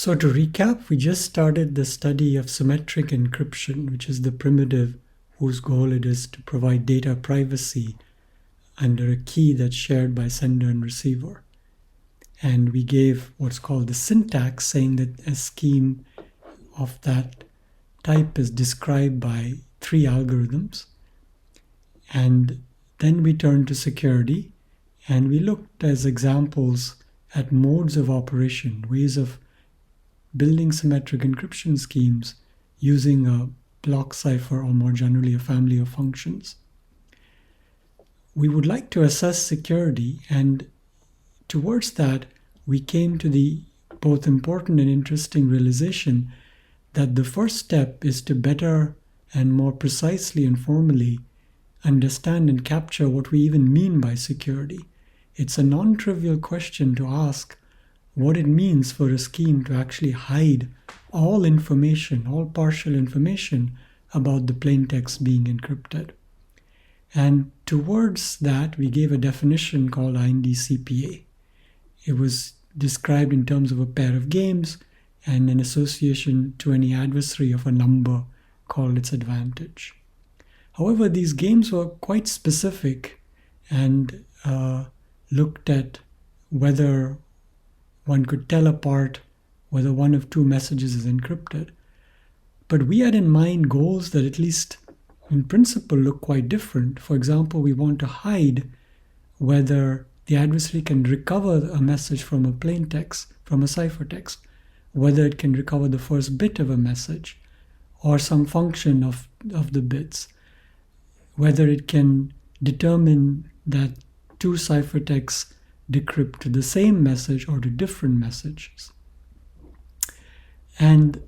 So to recap, we just started the study of symmetric encryption, which is the primitive whose goal it is to provide data privacy under a key that's shared by sender and receiver. And we gave what's called the syntax, saying that a scheme of that type is described by 3 algorithms. And then we turned to security, and we looked as examples at modes of operation, ways of building symmetric encryption schemes using a block cipher, or more generally a family of functions. We would like to assess security, and towards that we came to the both important and interesting realization that the first step is to better and more precisely and formally understand and capture what we even mean by security. It's a non-trivial question to ask what it means for a scheme to actually hide all information, all partial information about the plaintext being encrypted. And towards that, we gave a definition called IND-CPA. It was described in terms of a pair of games and an association to any adversary of a number called its advantage. However, these games were quite specific and looked at whether one could tell apart whether one of 2 messages is encrypted. But we had in mind goals that, at least in principle, look quite different. For example, we want to hide whether the adversary can recover a message from a plaintext, from a ciphertext, whether it can recover the first bit of a message or some function of the bits, whether it can determine that 2 ciphertexts decrypt to the same message or to different messages. And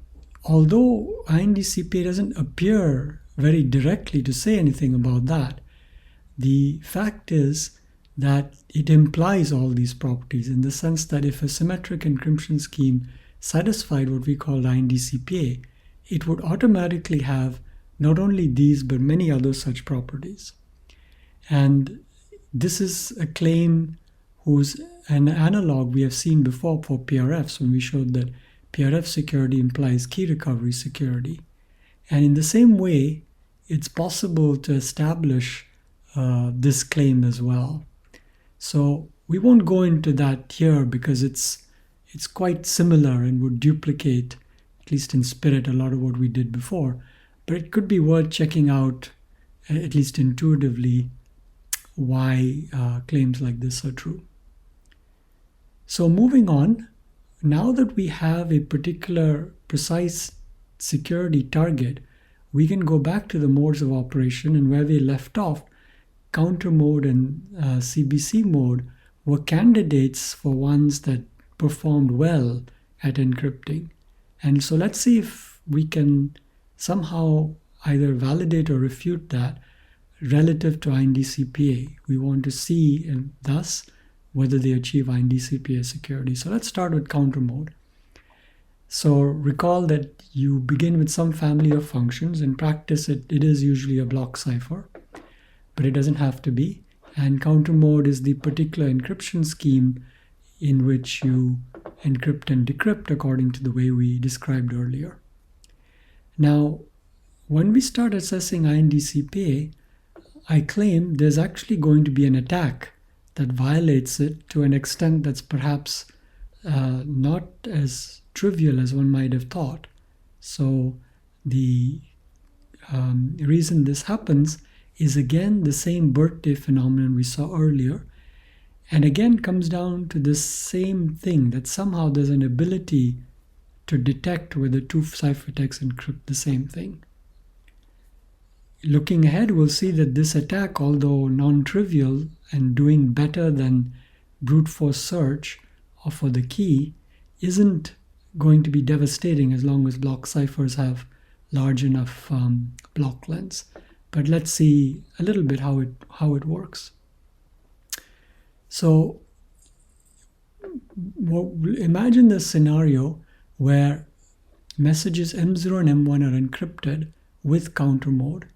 although IND-CPA doesn't appear very directly to say anything about that, the fact is that it implies all these properties, in the sense that if a symmetric encryption scheme satisfied what we call IND-CPA, it would automatically have not only these but many other such properties. And this is a claim whose an analog we have seen before for PRFs, when we showed that PRF security implies key recovery security. And in the same way, it's possible to establish this claim as well. So we won't go into that here because it's quite similar and would duplicate, at least in spirit, a lot of what we did before. But it could be worth checking out, at least intuitively, why claims like this are true. So moving on, now that we have a particular precise security target, we can go back to the modes of operation, and where we left off, counter mode and CBC mode were candidates for ones that performed well at encrypting. And so let's see if we can somehow either validate or refute that relative to IND-CPA. We want to see, and thus, whether they achieve IND-CPA security. So let's start with counter mode. So recall that you begin with some family of functions. In practice, it is usually a block cipher, but it doesn't have to be. And counter mode is the particular encryption scheme in which you encrypt and decrypt according to the way we described earlier. Now, when we start assessing IND-CPA, I claim there's actually going to be an attack that violates it to an extent that's perhaps not as trivial as one might have thought. So the reason this happens is again the same birthday phenomenon we saw earlier, and again comes down to the same thing, that somehow there's an ability to detect whether 2 ciphertexts encrypt the same thing. Looking ahead, we'll see that this attack, although non-trivial and doing better than brute force search for the key, isn't going to be devastating as long as block ciphers have large enough block lengths. But let's see a little bit how it works. So imagine this scenario where messages M0 and M1 are encrypted with counter mode.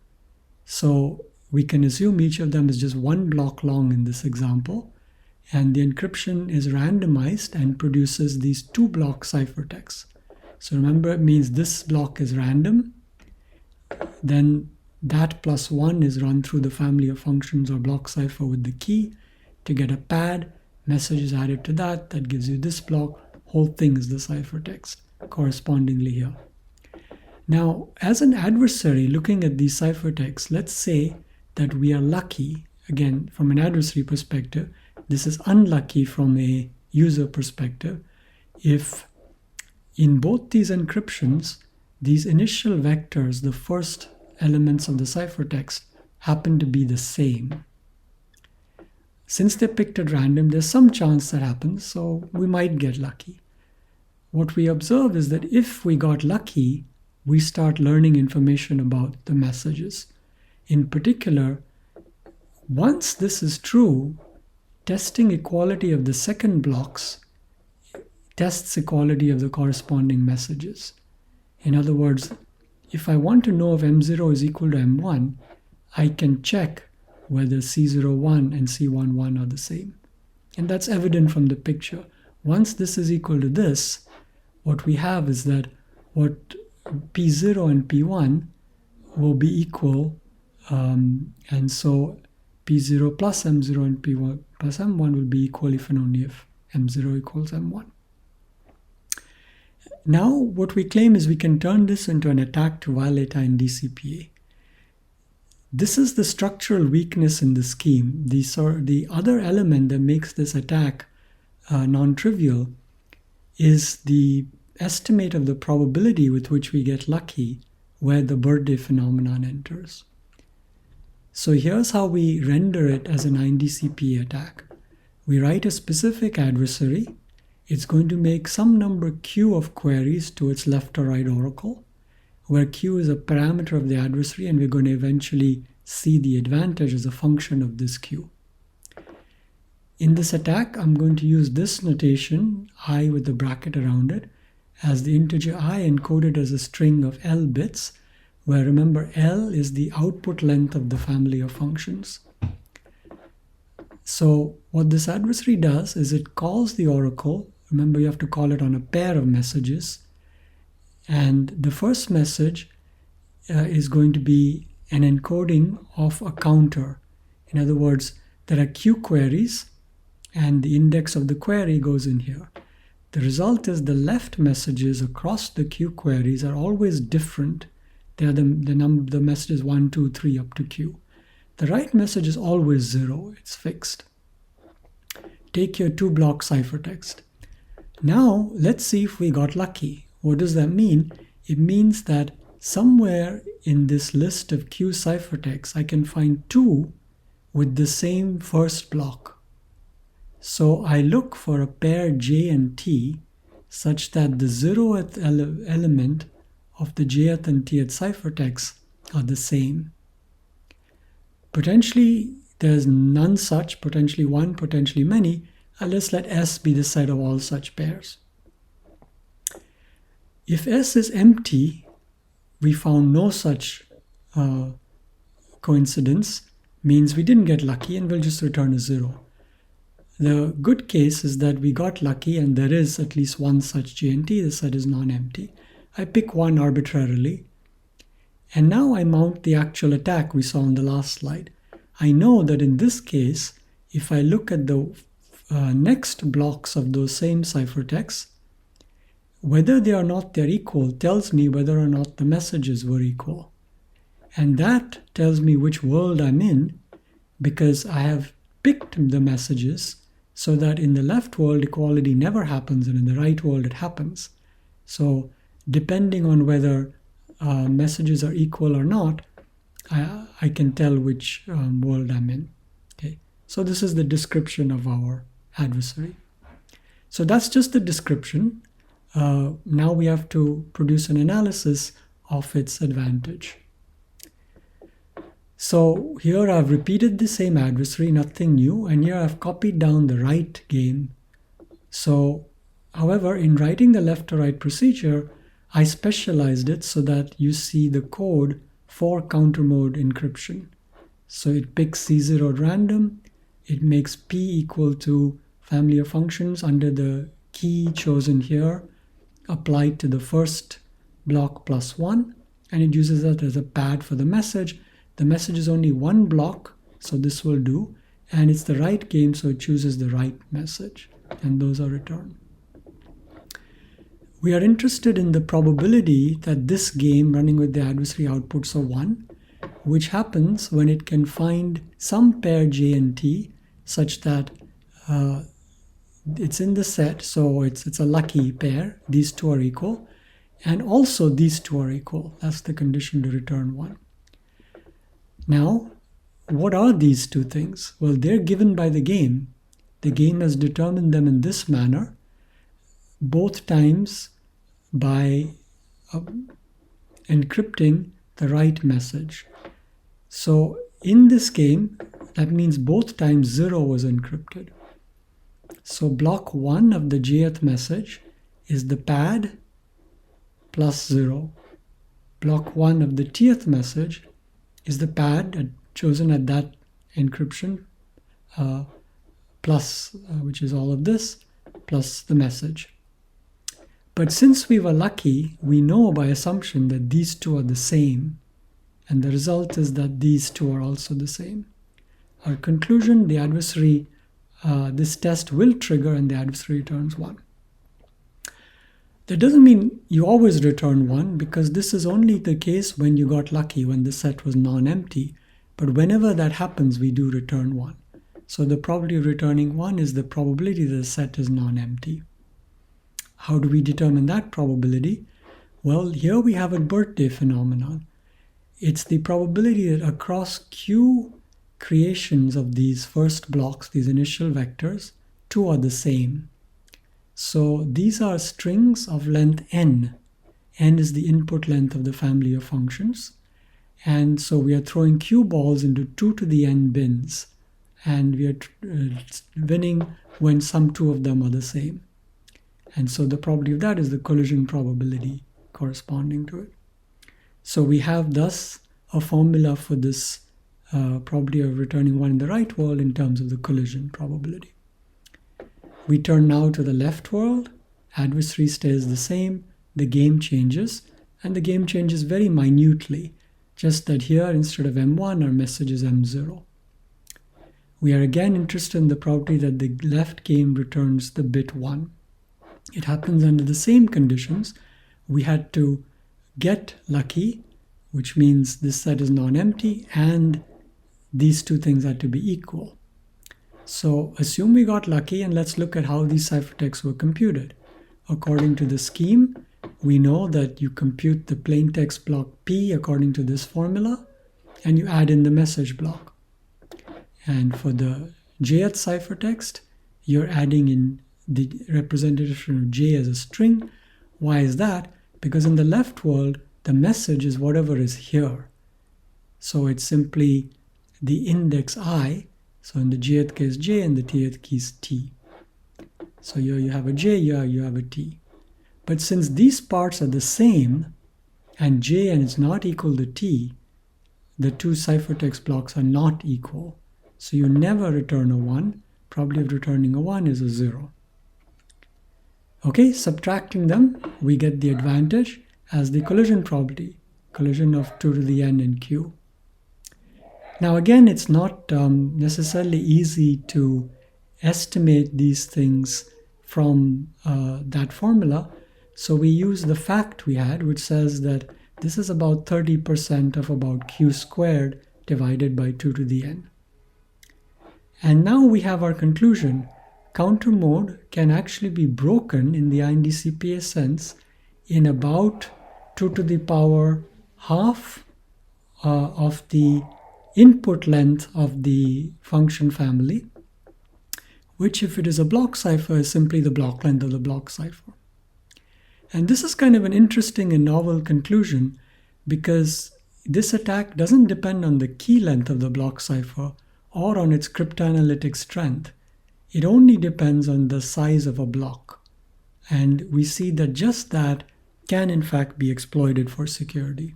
So we can assume each of them is just 1 block long in this example, and the encryption is randomized and produces these 2-block ciphertexts. So remember, it means this block is random, then that plus 1 is run through the family of functions or block cipher with the key to get a pad, message is added to that, that gives you this block, whole thing is the ciphertext correspondingly here. Now, as an adversary looking at these ciphertexts, let's say that we are lucky, again from an adversary perspective, this is unlucky from a user perspective, if in both these encryptions, these initial vectors, the first elements of the ciphertext, happen to be the same. Since they're picked at random, there's some chance that happens, so we might get lucky. What we observe is that if we got lucky, we start learning information about the messages. In particular, once this is true, testing equality of the second blocks tests equality of the corresponding messages. In other words, if I want to know if M0 is equal to M1, I can check whether C01 and C11 are the same. And that's evident from the picture. Once this is equal to this, what we have is that what P0 and P1 will be equal, and so P0 plus M0 and P1 plus M1 will be equal if and only if M0 equals M1. Now what we claim is we can turn this into an attack to violate IND-CPA. This is the structural weakness in the scheme. The other element that makes this attack non-trivial is the estimate of the probability with which we get lucky where the birthday phenomenon enters. So here's how we render it as an IND-CPA attack. We write a specific adversary. It's going to make some number q of queries to its left or right oracle, where q is a parameter of the adversary, and we're going to eventually see the advantage as a function of this q. In this attack, I'm going to use this notation, I with the bracket around it, as the integer I encoded as a string of L bits, where remember L is the output length of the family of functions. So what this adversary does is it calls the oracle. Remember, you have to call it on a pair of messages. And the first message is going to be an encoding of a counter. In other words, there are q queries, and the index of the query goes in here. The result is the left messages across the q queries are always different. They are the messages 1, 2, 3 up to q. The right message is always 0. It's fixed. Take your 2-block ciphertext. Now, let's see if we got lucky. What does that mean? It means that somewhere in this list of q ciphertexts, I can find 2 with the same first block. So I look for a pair j and t such that the 0th element of the jth and tth ciphertexts are the same. Potentially, there's none such, potentially one, potentially many. Let's let S be the set of all such pairs. If S is empty, we found no such coincidence, means we didn't get lucky, and we'll just return a 0. The good case is that we got lucky and there is at least one such J and T, the set is non-empty. I pick one arbitrarily, and now I mount the actual attack we saw on the last slide. I know that in this case, if I look at the next blocks of those same ciphertexts, whether they are not they're equal tells me whether or not the messages were equal. And that tells me which world I'm in, because I have picked the messages so that in the left world equality never happens and in the right world it happens. So depending on whether messages are equal or not, I can tell which world I'm in. Okay. So this is the description of our adversary. So that's just the description. Now we have to produce an analysis of its advantage. So here I've repeated the same adversary, nothing new, and here I've copied down the right game. So, however, in writing the left to right procedure, I specialized it so that you see the code for counter mode encryption. So it picks C0 at random, it makes P equal to family of functions under the key chosen here, applied to the first block plus 1, and it uses that as a pad for the message. The message is only one block, so this will do, and it's the right game, so it chooses the right message, and those are returned. We are interested in the probability that this game running with the adversary outputs a 1, which happens when it can find some pair J and T such that it's in the set, so it's a lucky pair. These two are equal, and also these two are equal. That's the condition to return 1. Now, what are these two things? Well, they're given by the game. The game has determined them in this manner, both times by encrypting the right message. So in this game, that means both times 0 was encrypted. So block 1 of the jth message is the pad plus 0. Block 1 of the tth message is the pad chosen at that encryption plus, which is all of this, plus the message. But since we were lucky, we know by assumption that these two are the same, and the result is that these two are also the same. Our conclusion, the adversary, this test will trigger and the adversary returns 1. That doesn't mean you always return 1, because this is only the case when you got lucky, when the set was non-empty. But whenever that happens, we do return 1. So the probability of returning 1 is the probability that the set is non-empty. How do we determine that probability? Well, here we have a birthday phenomenon. It's the probability that across Q creations of these first blocks, these initial vectors, 2 are the same. So these are strings of length n. N is the input length of the family of functions. And so we are throwing Q balls into 2 to the n bins. And we are winning when some 2 of them are the same. And so the probability of that is the collision probability corresponding to it. So we have thus a formula for this probability of returning 1 in the right world in terms of the collision probability. We turn now to the left world. Adversary stays the same. The game changes. And the game changes very minutely. Just that here, instead of M1, our message is M0. We are again interested in the probability that the left game returns the bit 1. It happens under the same conditions. We had to get lucky, which means this set is non-empty, and these two things had to be equal. So assume we got lucky, and let's look at how these ciphertexts were computed. According to the scheme, we know that you compute the plaintext block P according to this formula, and you add in the message block. And for the jth ciphertext, you're adding in the representation of J as a string. Why is that? Because in the left world, the message is whatever is here. So it's simply the index I. So in the jth case J and the tth case T. So here you have a J, here you have a T. But since these parts are the same, and J and it's not equal to T, the two ciphertext blocks are not equal. So you never return a 1. Probability of returning a 1 is a 0. Okay, subtracting them, we get the advantage as the collision probability, collision of 2 to the n in Q. Now again, it's not necessarily easy to estimate these things from that formula, so we use the fact we had, which says that this is about 30% of about Q squared divided by 2 to the n. And now we have our conclusion. Counter mode can actually be broken in the IND-CPA sense in about 2 to the power half of the input length of the function family, which if it is a block cipher is simply the block length of the block cipher. And this is kind of an interesting and novel conclusion because this attack doesn't depend on the key length of the block cipher or on its cryptanalytic strength. It only depends on the size of a block. And we see that just that can in fact be exploited for security.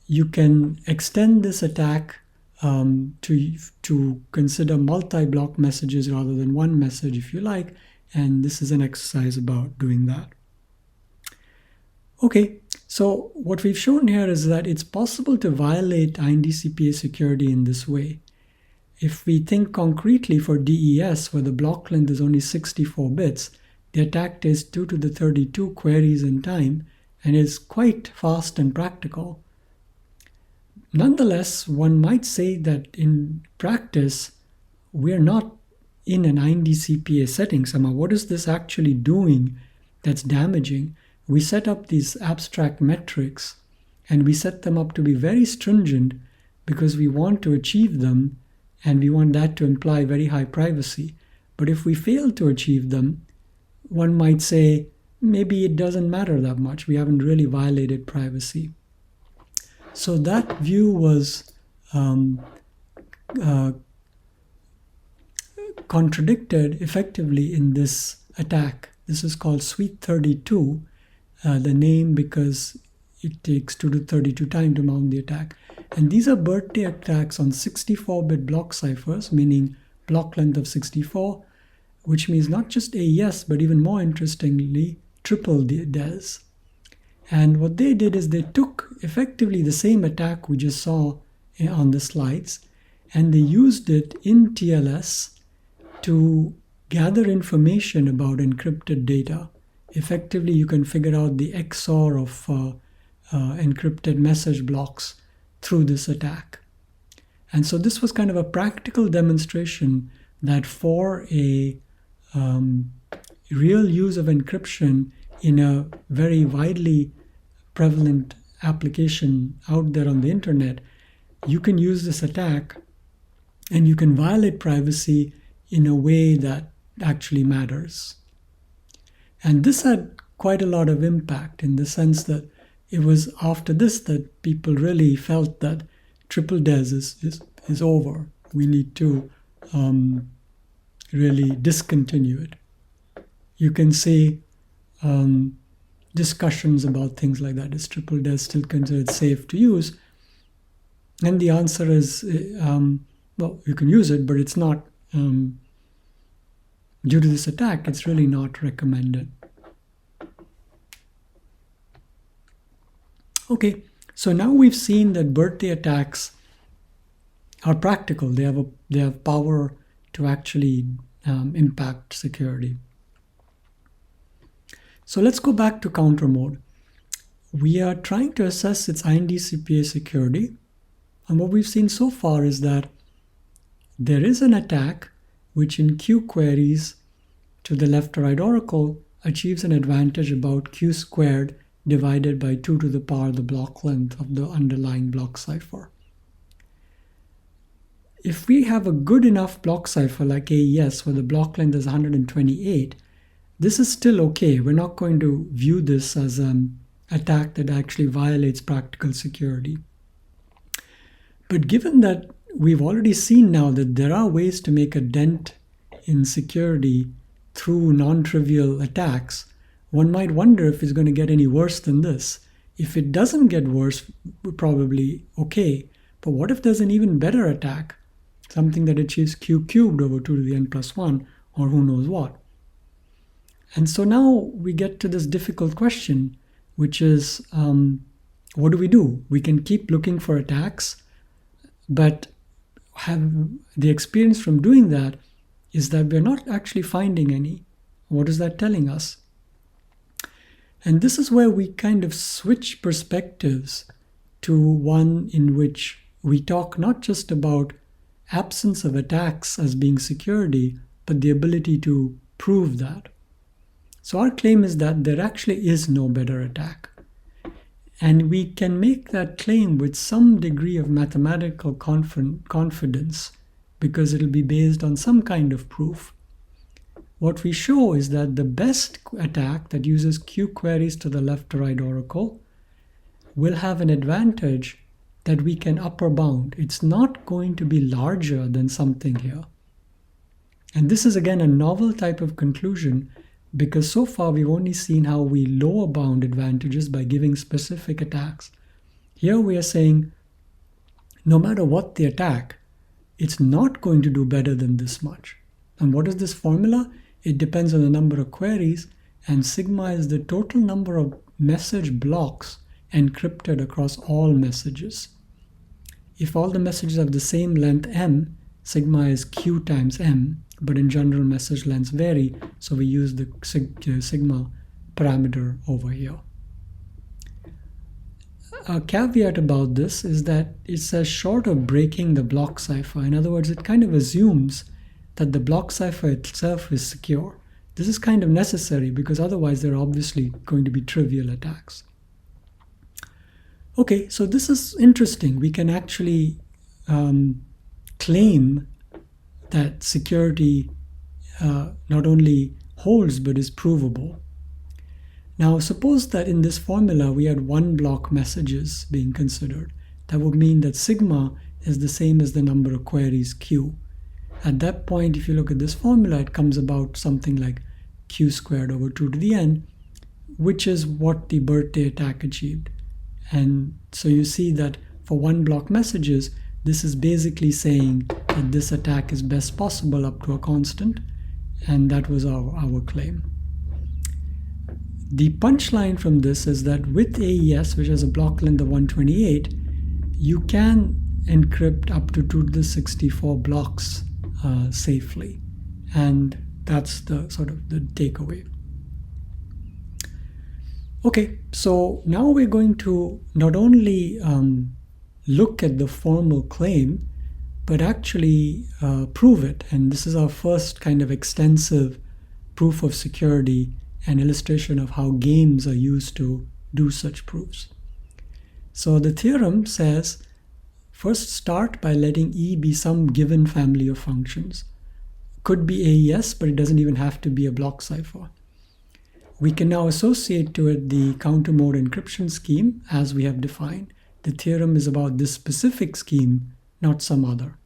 You can extend this attack to consider multi-block messages rather than one message if you like, and this is an exercise about doing that. Okay, so what we've shown here is that it's possible to violate IND-CPA security in this way. If we think concretely for DES, where the block length is only 64 bits, the attack takes 2 to the 32 queries in time and is quite fast and practical. Nonetheless, one might say that in practice, we're not in an IND-CPA setting somehow. What is this actually doing that's damaging? We set up these abstract metrics, and we set them up to be very stringent because we want to achieve them, and we want that to imply very high privacy. But if we fail to achieve them, one might say, maybe it doesn't matter that much. We haven't really violated privacy. So that view was contradicted effectively in this attack. This is called Suite 32, the name because it takes 2 to 32 time to mount the attack. And these are birthday attacks on 64-bit block ciphers, meaning block length of 64, which means not just AES, but even more interestingly, triple DES. And what they did is they took effectively the same attack we just saw on the slides, and they used it in TLS to gather information about encrypted data. Effectively, you can figure out the XOR of encrypted message blocks through this attack. And so this was kind of a practical demonstration that for a real use of encryption in a very widely prevalent application out there on the internet, you can use this attack and you can violate privacy in a way that actually matters. And this had quite a lot of impact in the sense that it was after this that people really felt that triple DES is over. We need to really discontinue it. You can see discussions about things like that. Is triple DES still considered safe to use? And the answer is, well, you can use it, but it's not, due to this attack, it's really not recommended. Okay, so now we've seen that birthday attacks are practical. They have power to actually impact security. So let's go back to counter mode. We are trying to assess its IND-CPA security. And what we've seen so far is that there is an attack which in Q queries to the left or right oracle achieves an advantage about Q squared divided by 2 to the power the block length of the underlying block cipher. If we have a good enough block cipher like AES where the block length is 128, this is still okay. We're not going to view this as an attack that actually violates practical security. But given that we've already seen now that there are ways to make a dent in security through non-trivial attacks, one might wonder if it's going to get any worse than this. If it doesn't get worse, we're probably okay. But what if there's an even better attack? Something that achieves Q cubed over 2 to the n plus 1, or who knows what. And so now we get to this difficult question, which is, what do we do? We can keep looking for attacks, but have the experience from doing that is that we're not actually finding any. What is that telling us? And this is where we kind of switch perspectives to one in which we talk not just about absence of attacks as being security, but the ability to prove that. So our claim is that there actually is no better attack. And we can make that claim with some degree of mathematical confidence because it'll be based on some kind of proof. What we show is that the best attack that uses Q queries to the left or right oracle will have an advantage that we can upper bound. It's not going to be larger than something here. And this is again a novel type of conclusion because so far we've only seen how we lower bound advantages by giving specific attacks. Here we are saying no matter what the attack, it's not going to do better than this much. And what is this formula? It depends on the number of queries, and sigma is the total number of message blocks encrypted across all messages. If all the messages have the same length m, sigma is q times m, but in general message lengths vary, so we use the sigma parameter over here. A caveat about this is that it says short of breaking the block cipher. In other words, it kind of assumes that the block cipher itself is secure. This is kind of necessary because otherwise there are obviously going to be trivial attacks. Okay, so this is interesting. We can actually claim that security not only holds but is provable. Now, suppose that in this formula we had one block messages being considered. That would mean that sigma is the same as the number of queries q. At that point, if you look at this formula, it comes about something like q squared over 2 to the n, which is what the birthday attack achieved. And so you see that for one block messages, this is basically saying that this attack is best possible up to a constant, and that was our claim. The punchline from this is that with AES, which has a block length of 128, you can encrypt up to 2 to the 64 blocks safely. And that's the sort of the takeaway. Okay, so now we're going to not only look at the formal claim, but actually prove it. And this is our first kind of extensive proof of security and illustration of how games are used to do such proofs. So the theorem says, first start by letting E be some given family of functions. Could be AES, but it doesn't even have to be a block cipher. We can now associate to it the counter mode encryption scheme as we have defined. The theorem is about this specific scheme, not some other.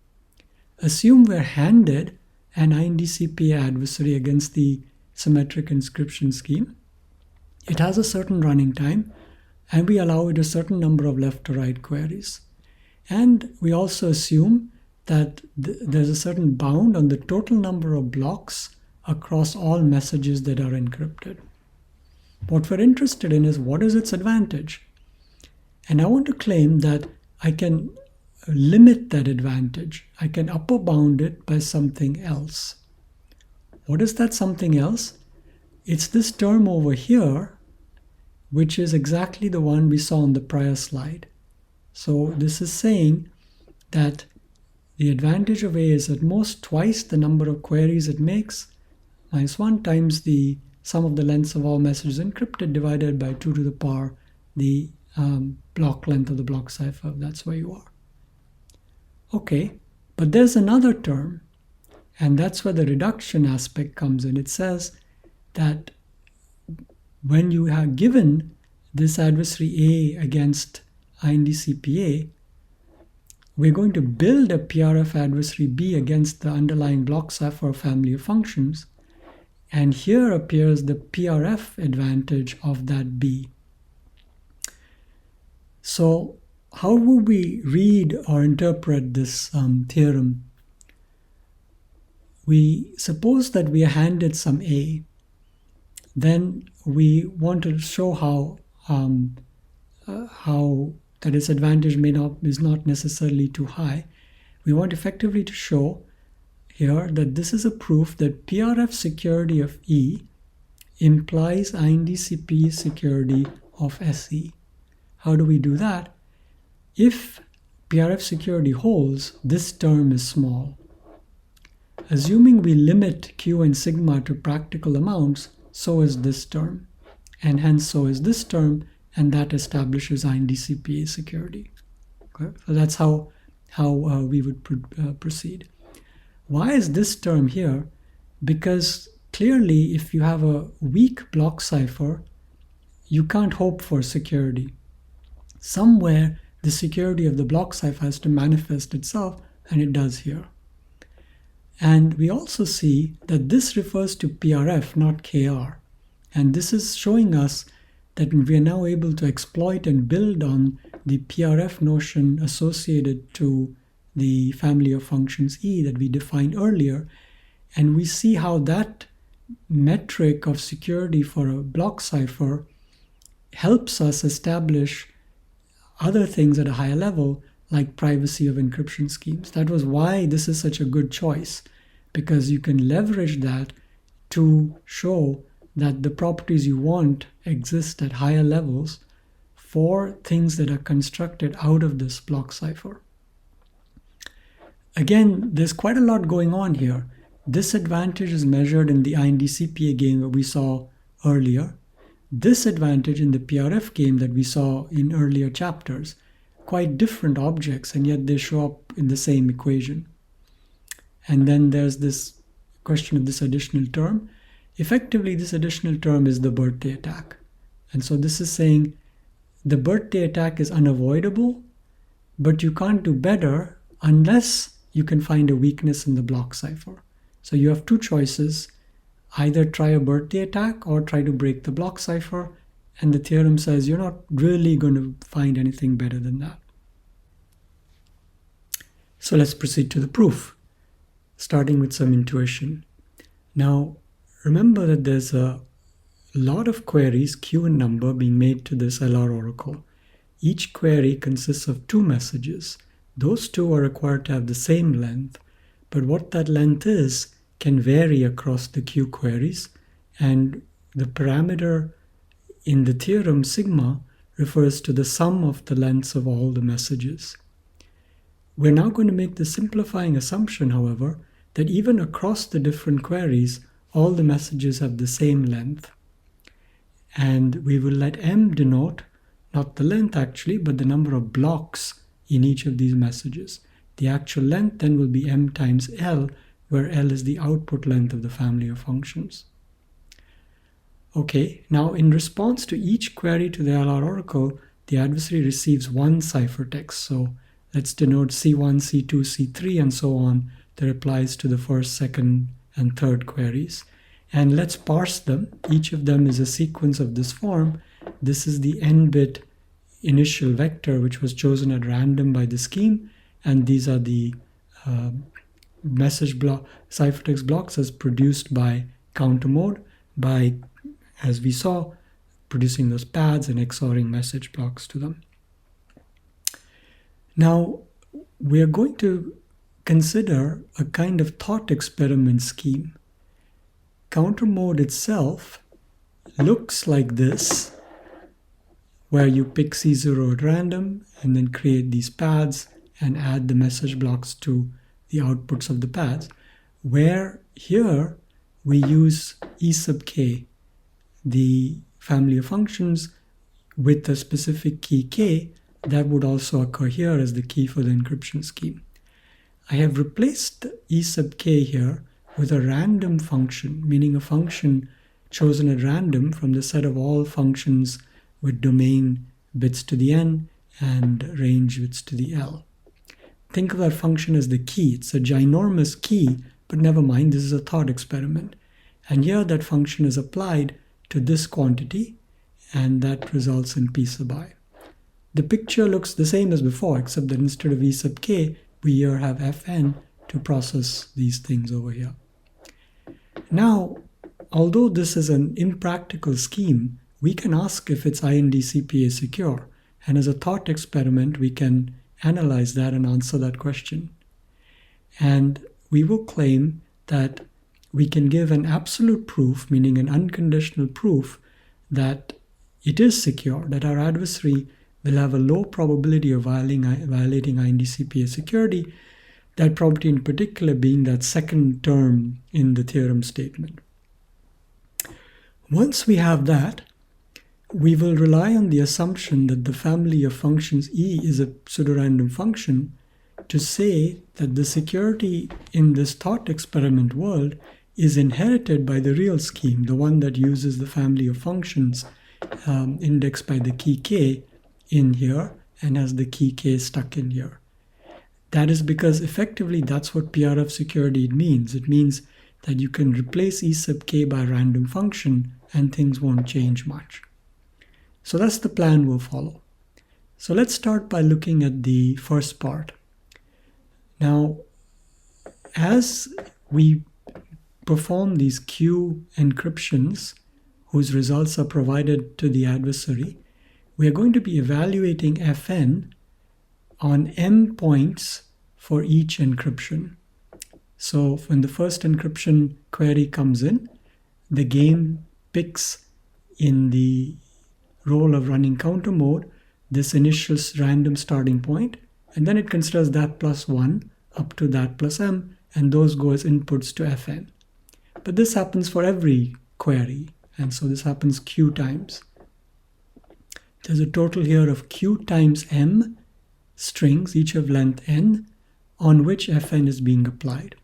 Assume we're handed an IND-CPA adversary against the symmetric encryption scheme. It has a certain running time, and we allow it a certain number of left to right queries. And we also assume that there's a certain bound on the total number of blocks across all messages that are encrypted. What we're interested in is what is its advantage? And I want to claim that I can limit that advantage. I can upper bound it by something else. What is that something else? It's this term over here, which is exactly the one we saw on the prior slide. So this is saying that the advantage of A is at most twice the number of queries it makes, minus 1 times the sum of the lengths of all messages encrypted divided by 2 to the power the block length of the block cipher. That's where you are. Okay, but there's another term, and that's where the reduction aspect comes in. It says that when you have given this adversary A against IND-CPA, we're going to build a PRF adversary B against the underlying block cipher family of functions, and here appears the PRF advantage of that B. So how would we read or interpret this theorem? We suppose that we are handed some A. Then we want to show how that its advantage is not necessarily too high. We want effectively to show here that this is a proof that PRF security of E implies IND-CPA security of SE. How do we do that? If PRF security holds, this term is small. Assuming we limit Q and sigma to practical amounts, so is this term, and hence so is this term, and that establishes IND-CPA security. Okay? So that's how we would proceed. Why is this term here? Because clearly, if you have a weak block cipher, you can't hope for security. Somewhere, the security of the block cipher has to manifest itself, and it does here. And we also see that this refers to PRF, not KR. And this is showing us that we are now able to exploit and build on the PRF notion associated to the family of functions E that we defined earlier, and we see how that metric of security for a block cipher helps us establish other things at a higher level, like privacy of encryption schemes. That was why this is such a good choice, because you can leverage that to show that the properties you want exist at higher levels for things that are constructed out of this block cipher. Again, there's quite a lot going on here. This advantage is measured in the IND-CPA game that we saw earlier. This advantage in the PRF game that we saw in earlier chapters. Quite different objects, and yet they show up in the same equation. And then there's this question of this additional term. Effectively, this additional term is the birthday attack. And so this is saying the birthday attack is unavoidable, but you can't do better unless you can find a weakness in the block cipher. So you have two choices: either try a birthday attack or try to break the block cipher, and the theorem says you're not really going to find anything better than that. So let's proceed to the proof, starting with some intuition. Now, remember that there's a lot of queries, Q in number, being made to this LR oracle. Each query consists of two messages. Those two are required to have the same length, but what that length is can vary across the Q queries, and the parameter in the theorem sigma refers to the sum of the lengths of all the messages. We're now going to make the simplifying assumption, however, that even across the different queries, all the messages have the same length. And we will let M denote not the length actually, but the number of blocks in each of these messages. The actual length then will be M times L, where L is the output length of the family of functions. Okay, now in response to each query to the LR oracle, the adversary receives one ciphertext. So let's denote C1, C2, C3, and so on. That applies to the first, second, and third queries. And let's parse them. Each of them is a sequence of this form. This is the n-bit initial vector, which was chosen at random by the scheme. And these are the message block, ciphertext blocks as produced by counter mode, by, as we saw, producing those pads and XORing message blocks to them. Now, we are going to consider a kind of thought experiment scheme. Counter mode itself looks like this, where you pick C0 at random and then create these pads and add the message blocks to the outputs of the pads, where here we use E sub k, the family of functions with a specific key k that would also occur here as the key for the encryption scheme. I have replaced E sub k here with a random function, meaning a function chosen at random from the set of all functions with domain bits to the n and range bits to the l. Think of that function as the key. It's a ginormous key, but never mind, this is a thought experiment. And here that function is applied to this quantity, and that results in P sub I. The picture looks the same as before, except that instead of E sub k, we here have Fn to process these things over here. Now, although this is an impractical scheme, we can ask if it's IND-CPA secure, and as a thought experiment, we can analyze that and answer that question. And we will claim that we can give an absolute proof, meaning an unconditional proof, that it is secure, that our adversary will have a low probability of violating IND-CPA security, that probability in particular being that second term in the theorem statement. Once we have that, we will rely on the assumption that the family of functions E is a pseudorandom function to say that the security in this thought experiment world is inherited by the real scheme, the one that uses the family of functions indexed by the key k in here and has the key k stuck in here. That is because effectively that's what PRF security means. It means that you can replace E sub k by a random function and things won't change much. So that's the plan we'll follow. So let's start by looking at the first part. Now, as we perform these Q encryptions, whose results are provided to the adversary, we are going to be evaluating Fn on m points for each encryption. So when the first encryption query comes in, the game picks in the role of running counter mode this initial random starting point, and then it considers that plus 1 up to that plus m, and those go as inputs to Fn. But this happens for every query, and so this happens Q times. There's a total here of Q times m strings, each of length n, on which Fn is being applied.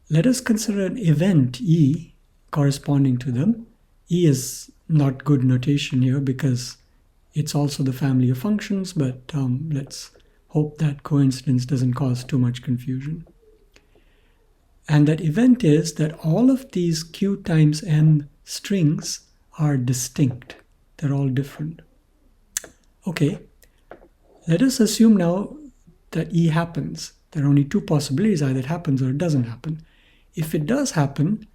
Let us consider an event E corresponding to them. E is not good notation here because it's also the family of functions, but let's hope that coincidence doesn't cause too much confusion. And that event is that all of these Q times m strings are distinct. They're all different. Okay, let us assume now that E happens. There are only two possibilities: either it happens or it doesn't happen. If it does happen,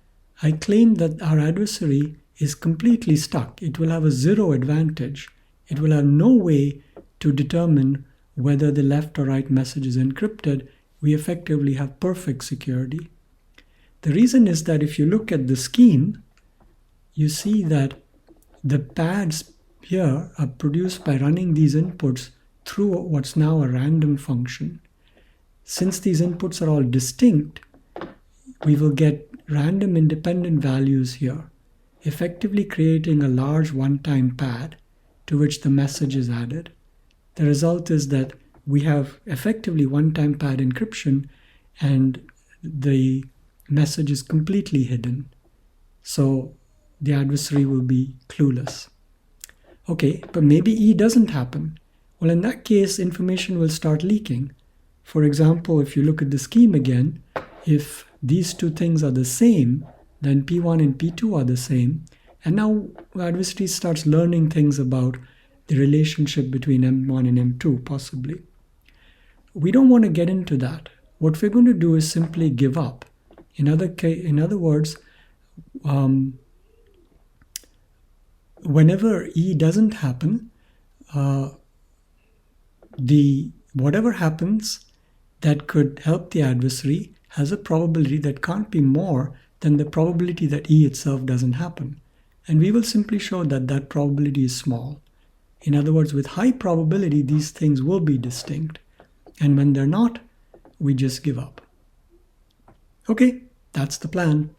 I claim that our adversary is completely stuck. It will have a zero advantage. It will have no way to determine whether the left or right message is encrypted. We effectively have perfect security. The reason is that if you look at the scheme, you see that the pads here are produced by running these inputs through what's now a random function. Since these inputs are all distinct, we will get random independent values here, effectively creating a large one-time pad to which the message is added. The result is that we have effectively one-time pad encryption, and the message is completely hidden. So the adversary will be clueless. Okay, but maybe E doesn't happen. Well, in that case, information will start leaking. For example, if you look at the scheme again, if these two things are the same, then P1 and P2 are the same. And now the adversary starts learning things about the relationship between M1 and M2, possibly. We don't want to get into that. What we're going to do is simply give up. In other words, whenever E doesn't happen, whatever happens that could help the adversary has a probability that can't be more than the probability that E itself doesn't happen. And we will simply show that that probability is small. In other words, with high probability, these things will be distinct. And when they're not, we just give up. Okay, that's the plan.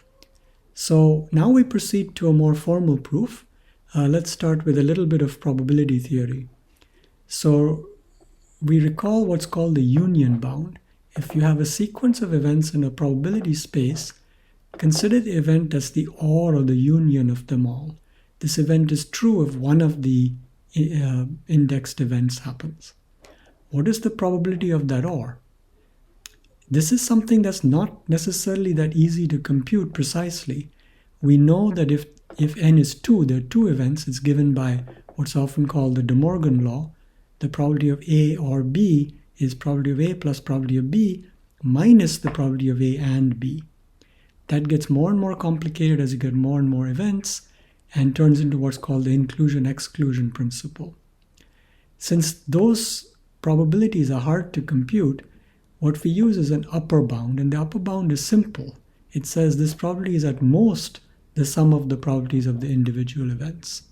So now we proceed to a more formal proof. Let's start with a little bit of probability theory. So we recall what's called the union bound. If you have a sequence of events in a probability space, consider the event as the OR or the union of them all. This event is true if one of the indexed events happens. What is the probability of that OR? This is something that's not necessarily that easy to compute precisely. We know that if n is 2, there are two events. It's given by what's often called the De Morgan law. The probability of A or B is probability of A plus probability of B minus the probability of A and B. That gets more and more complicated as you get more and more events and turns into what's called the inclusion-exclusion principle. Since those probabilities are hard to compute, what we use is an upper bound, and the upper bound is simple. It says this probability is at most the sum of the probabilities of the individual events.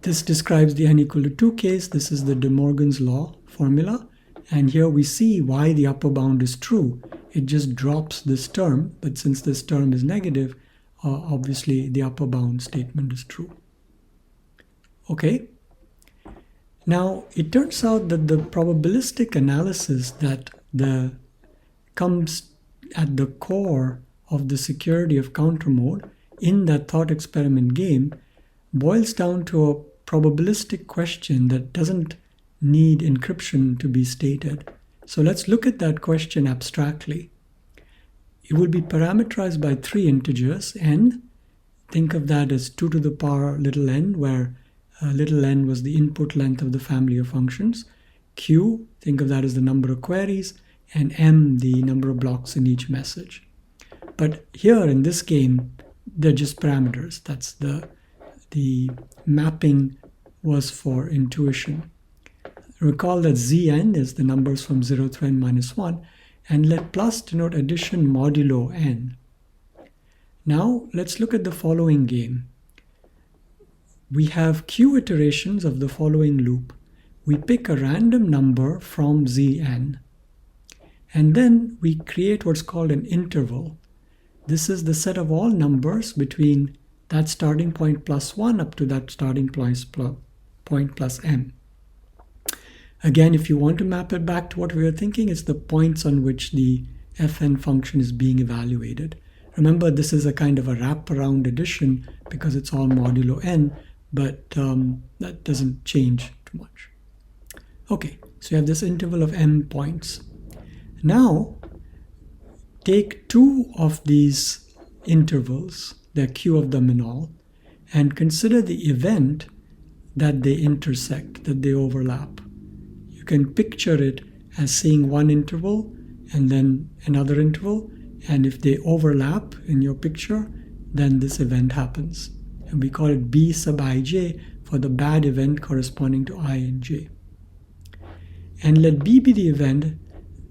This describes the n equal to 2 case. This is the De Morgan's law formula. And here we see why the upper bound is true. It just drops this term, but since this term is negative, obviously the upper bound statement is true. Okay. Now, it turns out that the probabilistic analysis that comes at the core of the security of counter mode in that thought experiment game boils down to a probabilistic question that doesn't need encryption to be stated. So let's look at that question abstractly. It will be parameterized by 3 integers, n. Think of that as 2 to the power little n, where little n was the input length of the family of functions. Q, think of that as the number of queries, and M, the number of blocks in each message. But here in this game, they're just parameters. That's the mapping was for intuition. Recall that Zn is the numbers from 0 to n minus 1, and let plus denote addition modulo n. Now let's look at the following game. We have q iterations of the following loop. We pick a random number from Zn, and then we create what's called an interval. This is the set of all numbers between that starting point plus 1 up to that starting point plus m. Again, if you want to map it back to what we were thinking, it's the points on which the fn function is being evaluated. Remember, this is a kind of a wraparound addition because it's all modulo n, but that doesn't change too much. Okay, so you have this interval of m points. Now, take two of these intervals, there are q of them in all, and consider the event that they intersect, that they overlap. You can picture it as seeing one interval and then another interval, and if they overlap in your picture, then this event happens. And we call it b sub ij for the bad event corresponding to I and j. And let b be the event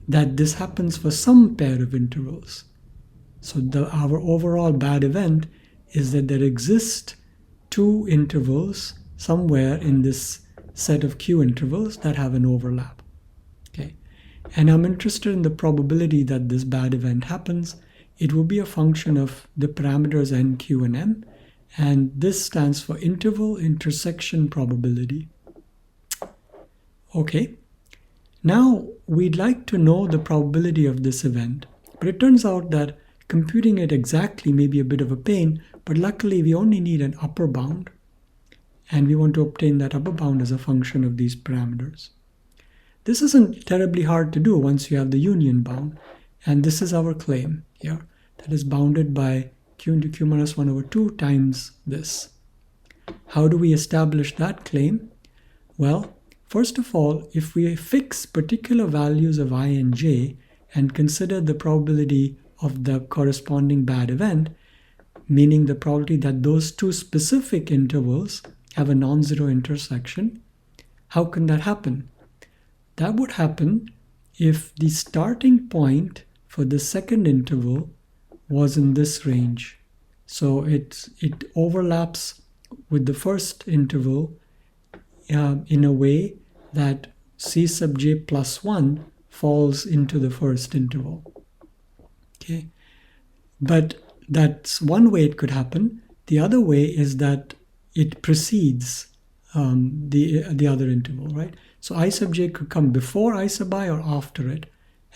that this happens for some pair of intervals. So our overall bad event is that there exist two intervals somewhere in this set of q intervals that have an overlap. Okay, and I'm interested in the probability that this bad event happens. It will be a function of the parameters n, q, and m, and this stands for interval intersection probability. Okay, now we'd like to know the probability of this event, but it turns out that computing it exactly may be a bit of a pain, but luckily we only need an upper bound, and we want to obtain that upper bound as a function of these parameters. This isn't terribly hard to do once you have the union bound, and this is our claim here, that is bounded by q into q minus 1 over 2 times this. How do we establish that claim? Well, first of all, if we fix particular values of I and j and consider the probability of the corresponding bad event, meaning the probability that those two specific intervals have a non-zero intersection, how can that happen? That would happen if the starting point for the second interval was in this range. So it overlaps with the first interval in a way that c sub j plus 1 falls into the first interval. Okay, but that's one way it could happen. The other way is that it precedes the other interval, right? So I sub j could come before I sub I or after it,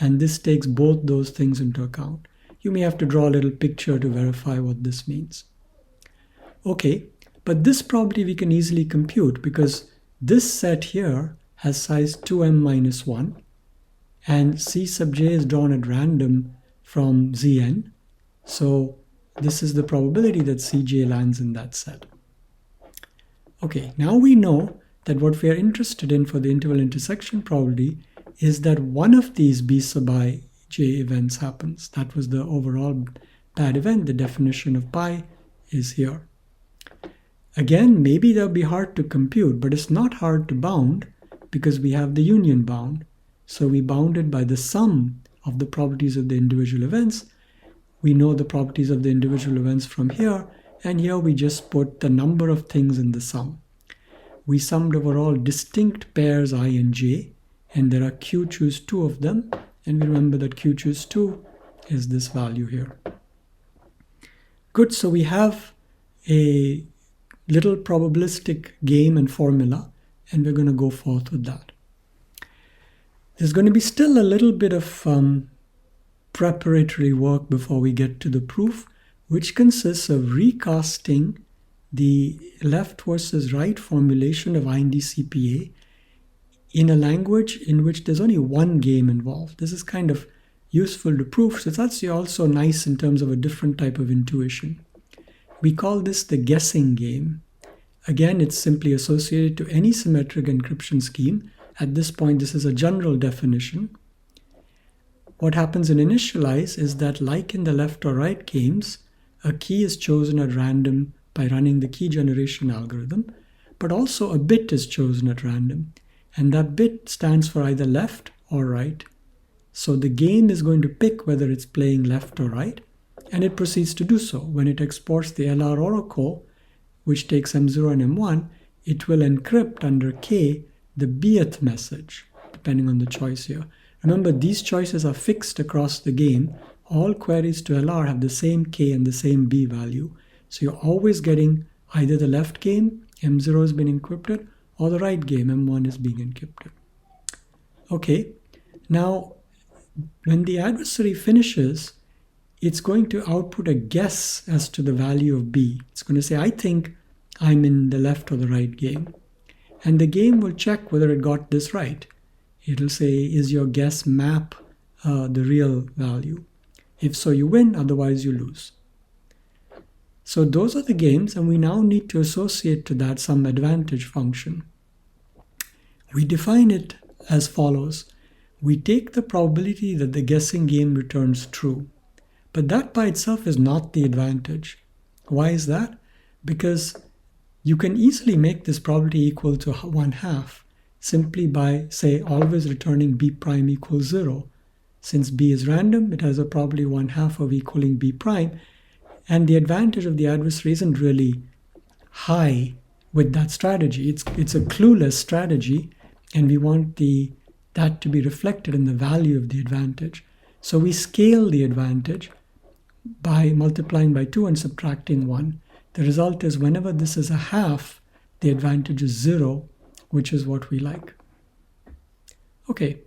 and this takes both those things into account. You may have to draw a little picture to verify what this means. Okay, but this probability we can easily compute because this set here has size 2m minus 1, and c sub j is drawn at random from Zn. So this is the probability that Cj lands in that set. Okay, now we know that what we are interested in for the interval intersection probability is that one of these b sub I j events happens. That was the overall bad event. The definition of pi is here. Again, maybe that would be hard to compute, but it's not hard to bound because we have the union bound. So we bound it by the sum of the properties of the individual events. We know the properties of the individual events from here, and here we just put the number of things in the sum. We summed over all distinct pairs I and j, and there are q choose 2 of them, and we remember that q choose 2 is this value here. Good, so we have a little probabilistic game and formula, and we're going to go forth with that. There's going to be still a little bit of preparatory work before we get to the proof, which consists of recasting the left versus right formulation of IND-CPA in a language in which there's only one game involved. This is kind of useful to proof, so that's also nice in terms of a different type of intuition. We call this the guessing game, Again, it's simply associated to any symmetric encryption scheme. At this point, this is a general definition. What happens in initialize is that, like in the left or right games, a key is chosen at random by running the key generation algorithm, but also a bit is chosen at random. And that bit stands for either left or right. So the game is going to pick whether it's playing left or right, and it proceeds to do so. When it exports the LR oracle, which takes M0 and M1, it will encrypt under K the bth message, depending on the choice here. Remember, these choices are fixed across the game. All queries to LR have the same K and the same B value. So you're always getting either the left game, M0 has been encrypted, or the right game, M1 is being encrypted. Okay, now when the adversary finishes, it's going to output a guess as to the value of B. It's going to say, I think I'm in the left or the right game. And the game will check whether it got this right. It'll say, is your guess map the real value? If so, you win, otherwise you lose. So those are the games, and we now need to associate to that some advantage function. We define it as follows. We take the probability that the guessing game returns true. But that by itself is not the advantage. Why is that? Because you can easily make this probability equal to 1/2 simply by, say, always returning B prime equals 0. Since B is random, it has a probability 1/2 of equaling B prime, and the advantage of the adversary isn't really high with that strategy. It's a clueless strategy, and we want that to be reflected in the value of the advantage. So we scale the advantage by multiplying by 2 and subtracting 1. The result is whenever this is 1/2, the advantage is 0, which is what we like. Okay,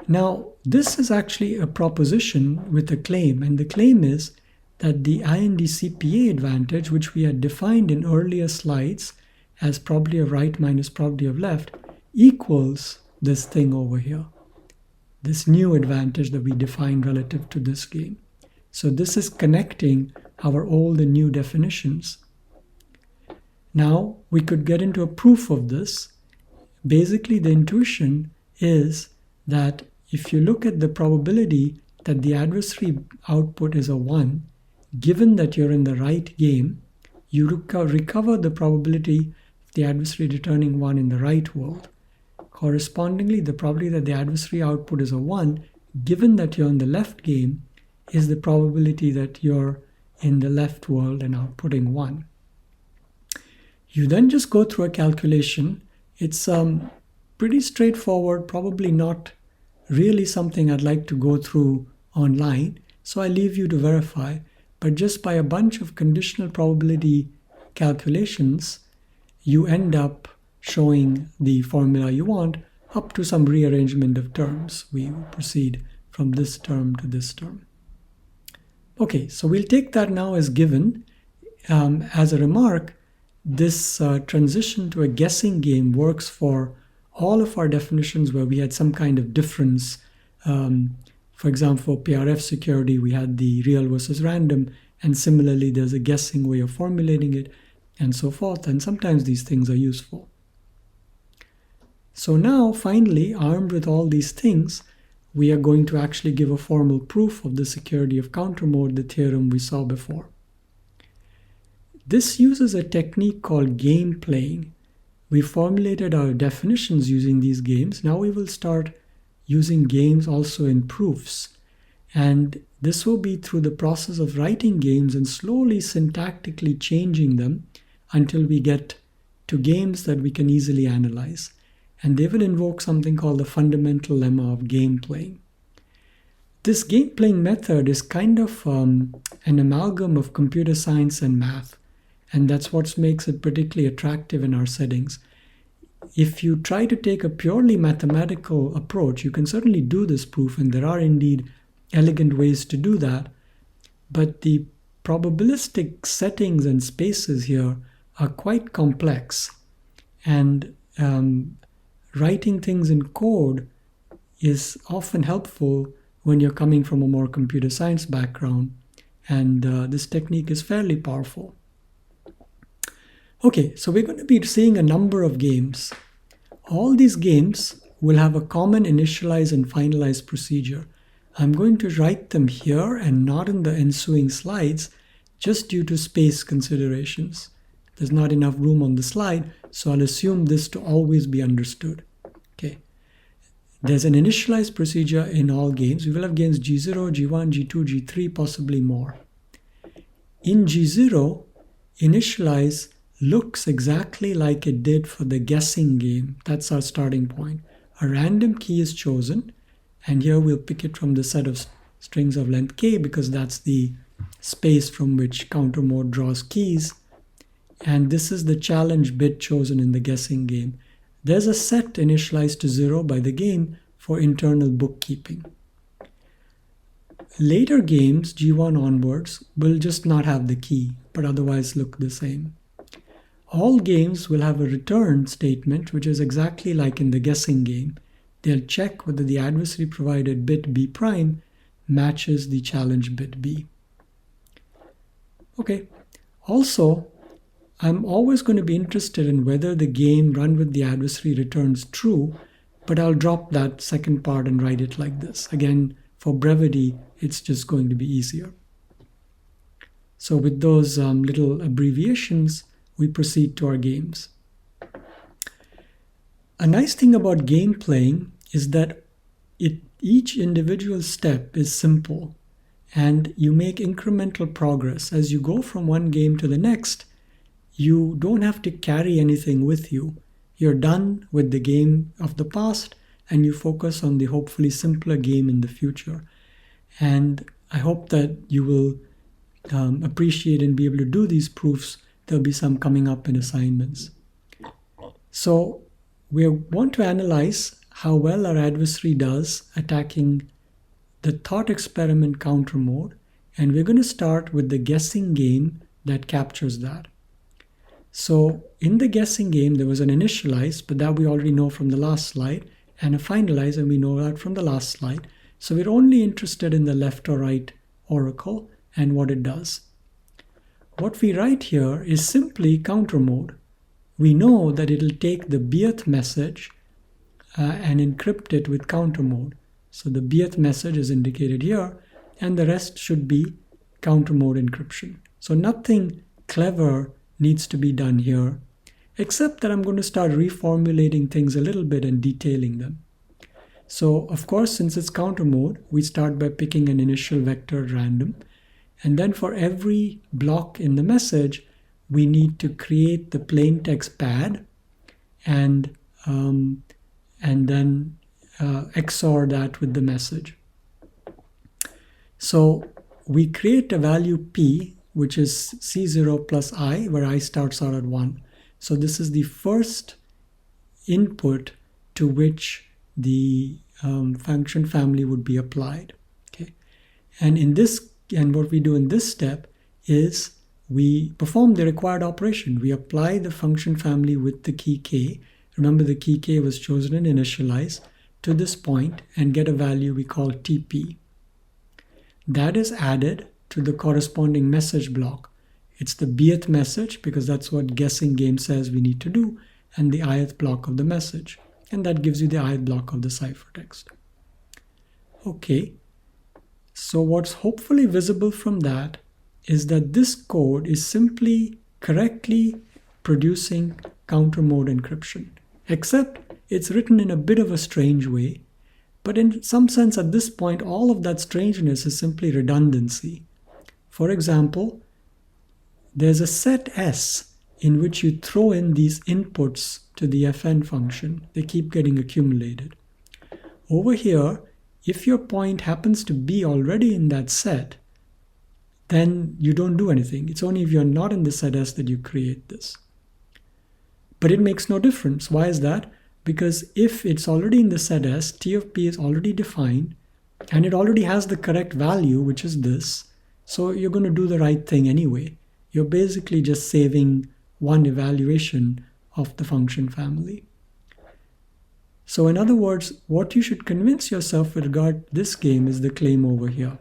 now this is actually a proposition with a claim, and the claim is that the IND-CPA advantage, which we had defined in earlier slides as probability of right minus probability of left, equals this thing over here, this new advantage that we defined relative to this game. So this is connecting our old and new definitions. Now we could get into a proof of this. Basically, the intuition is that if you look at the probability that the adversary output is a 1, given that you're in the right game, you recover the probability of the adversary returning 1 in the right world. Correspondingly, the probability that the adversary output is a 1, given that you're in the left game, is the probability that you're in the left world and outputting 1. You then just go through a calculation. It's pretty straightforward, probably not really something I'd like to go through online, so I leave you to verify. But just by a bunch of conditional probability calculations, you end up showing the formula you want up to some rearrangement of terms. We proceed from this term to this term. Okay, so we'll take that now as given. As a remark, this transition to a guessing game works for all of our definitions where we had some kind of difference. For example, for PRF security, we had the real versus random, and similarly, there's a guessing way of formulating it, and so forth, and sometimes these things are useful. So now, finally, armed with all these things, we are going to actually give a formal proof of the security of counter mode, the theorem we saw before. This uses a technique called game playing. We formulated our definitions using these games. Now we will start using games also in proofs. And this will be through the process of writing games and slowly syntactically changing them until we get to games that we can easily analyze. And they will invoke something called the Fundamental Lemma of Game Playing. This game playing method is kind of an amalgam of computer science and math, and that's what makes it particularly attractive in our settings. If you try to take a purely mathematical approach, you can certainly do this proof, and there are indeed elegant ways to do that, but the probabilistic settings and spaces here are quite complex, and writing things in code is often helpful when you're coming from a more computer science background, and this technique is fairly powerful. Okay, so we're going to be seeing a number of games. All these games will have a common initialize and finalize procedure. I'm going to write them here and not in the ensuing slides just due to space considerations. There's not enough room on the slide, so I'll assume this to always be understood. Okay. There's an initialize procedure in all games. We will have games G0, G1, G2, G3, possibly more. In G0, initialize looks exactly like it did for the guessing game. That's our starting point. A random key is chosen, and here we'll pick it from the set of strings of length k because that's the space from which counter mode draws keys. And this is the challenge bit chosen in the guessing game. There's a set initialized to 0 by the game for internal bookkeeping. Later games, G1 onwards, will just not have the key, but otherwise look the same. All games will have a return statement, which is exactly like in the guessing game. They'll check whether the adversary provided bit B prime matches the challenge bit B. Okay. Also, I'm always going to be interested in whether the game run with the adversary returns true, but I'll drop that second part and write it like this. Again, for brevity, it's just going to be easier. So with those little abbreviations, we proceed to our games. A nice thing about game playing is that each individual step is simple and you make incremental progress. As you go from one game to the next, you don't have to carry anything with you. You're done with the game of the past and you focus on the hopefully simpler game in the future. And I hope that you will appreciate and be able to do these proofs. There'll be some coming up in assignments. So we want to analyze how well our adversary does attacking the thought experiment counter mode, and we're going to start with the guessing game that captures that. So in the guessing game, there was an initialize, but that we already know from the last slide, and a finalize, and we know that from the last slide. So we're only interested in the left or right oracle and what it does. What we write here is simply counter mode. We know that it'll take the bth message and encrypt it with counter mode. So the bth message is indicated here, and the rest should be counter mode encryption. So nothing clever needs to be done here, except that I'm going to start reformulating things a little bit and detailing them. So of course, since it's counter mode, we start by picking an initial vector at random. And then for every block in the message, we need to create the plain text pad and then XOR that with the message. So we create a value P, which is C0 plus I, where I starts out at 1. So this is the first input to which the function family would be applied. Okay, and what we do in this step is we perform the required operation. We apply the function family with the key k. Remember, the key k was chosen in initialize to this point and get a value we call TP. That is added to the corresponding message block. It's the bth message because that's what guessing game says we need to do, and the ith block of the message. And that gives you the ith block of the ciphertext. Okay, so what's hopefully visible from that is that this code is simply correctly producing counter mode encryption, except it's written in a bit of a strange way. But in some sense, at this point, all of that strangeness is simply redundancy. For example, there's a set S in which you throw in these inputs to the fn function. They keep getting accumulated. Over here, if your point happens to be already in that set, then you don't do anything. It's only if you're not in the set S that you create this. But it makes no difference. Why is that? Because if it's already in the set S, T of P is already defined, and it already has the correct value, which is this. So you're going to do the right thing anyway. You're basically just saving one evaluation of the function family. So in other words, what you should convince yourself with regard to this game is the claim over here.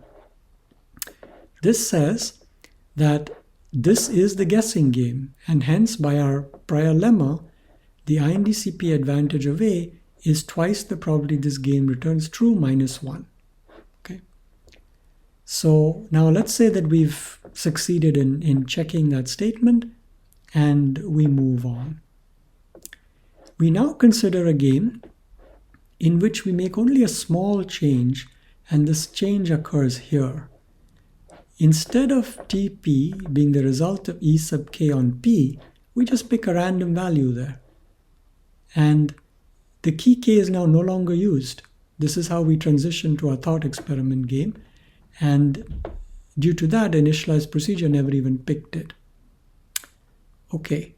This says that this is the guessing game, and hence by our prior lemma, the IND-CPA advantage of A is twice the probability this game returns true minus 1. Okay. So now let's say that we've succeeded in checking that statement, and we move on. We now consider a game in which we make only a small change, and this change occurs here. Instead of TP being the result of E sub k on P, we just pick a random value there. And the key k is now no longer used. This is how we transition to our thought experiment game. And due to that, initialized procedure never even picked it. Okay.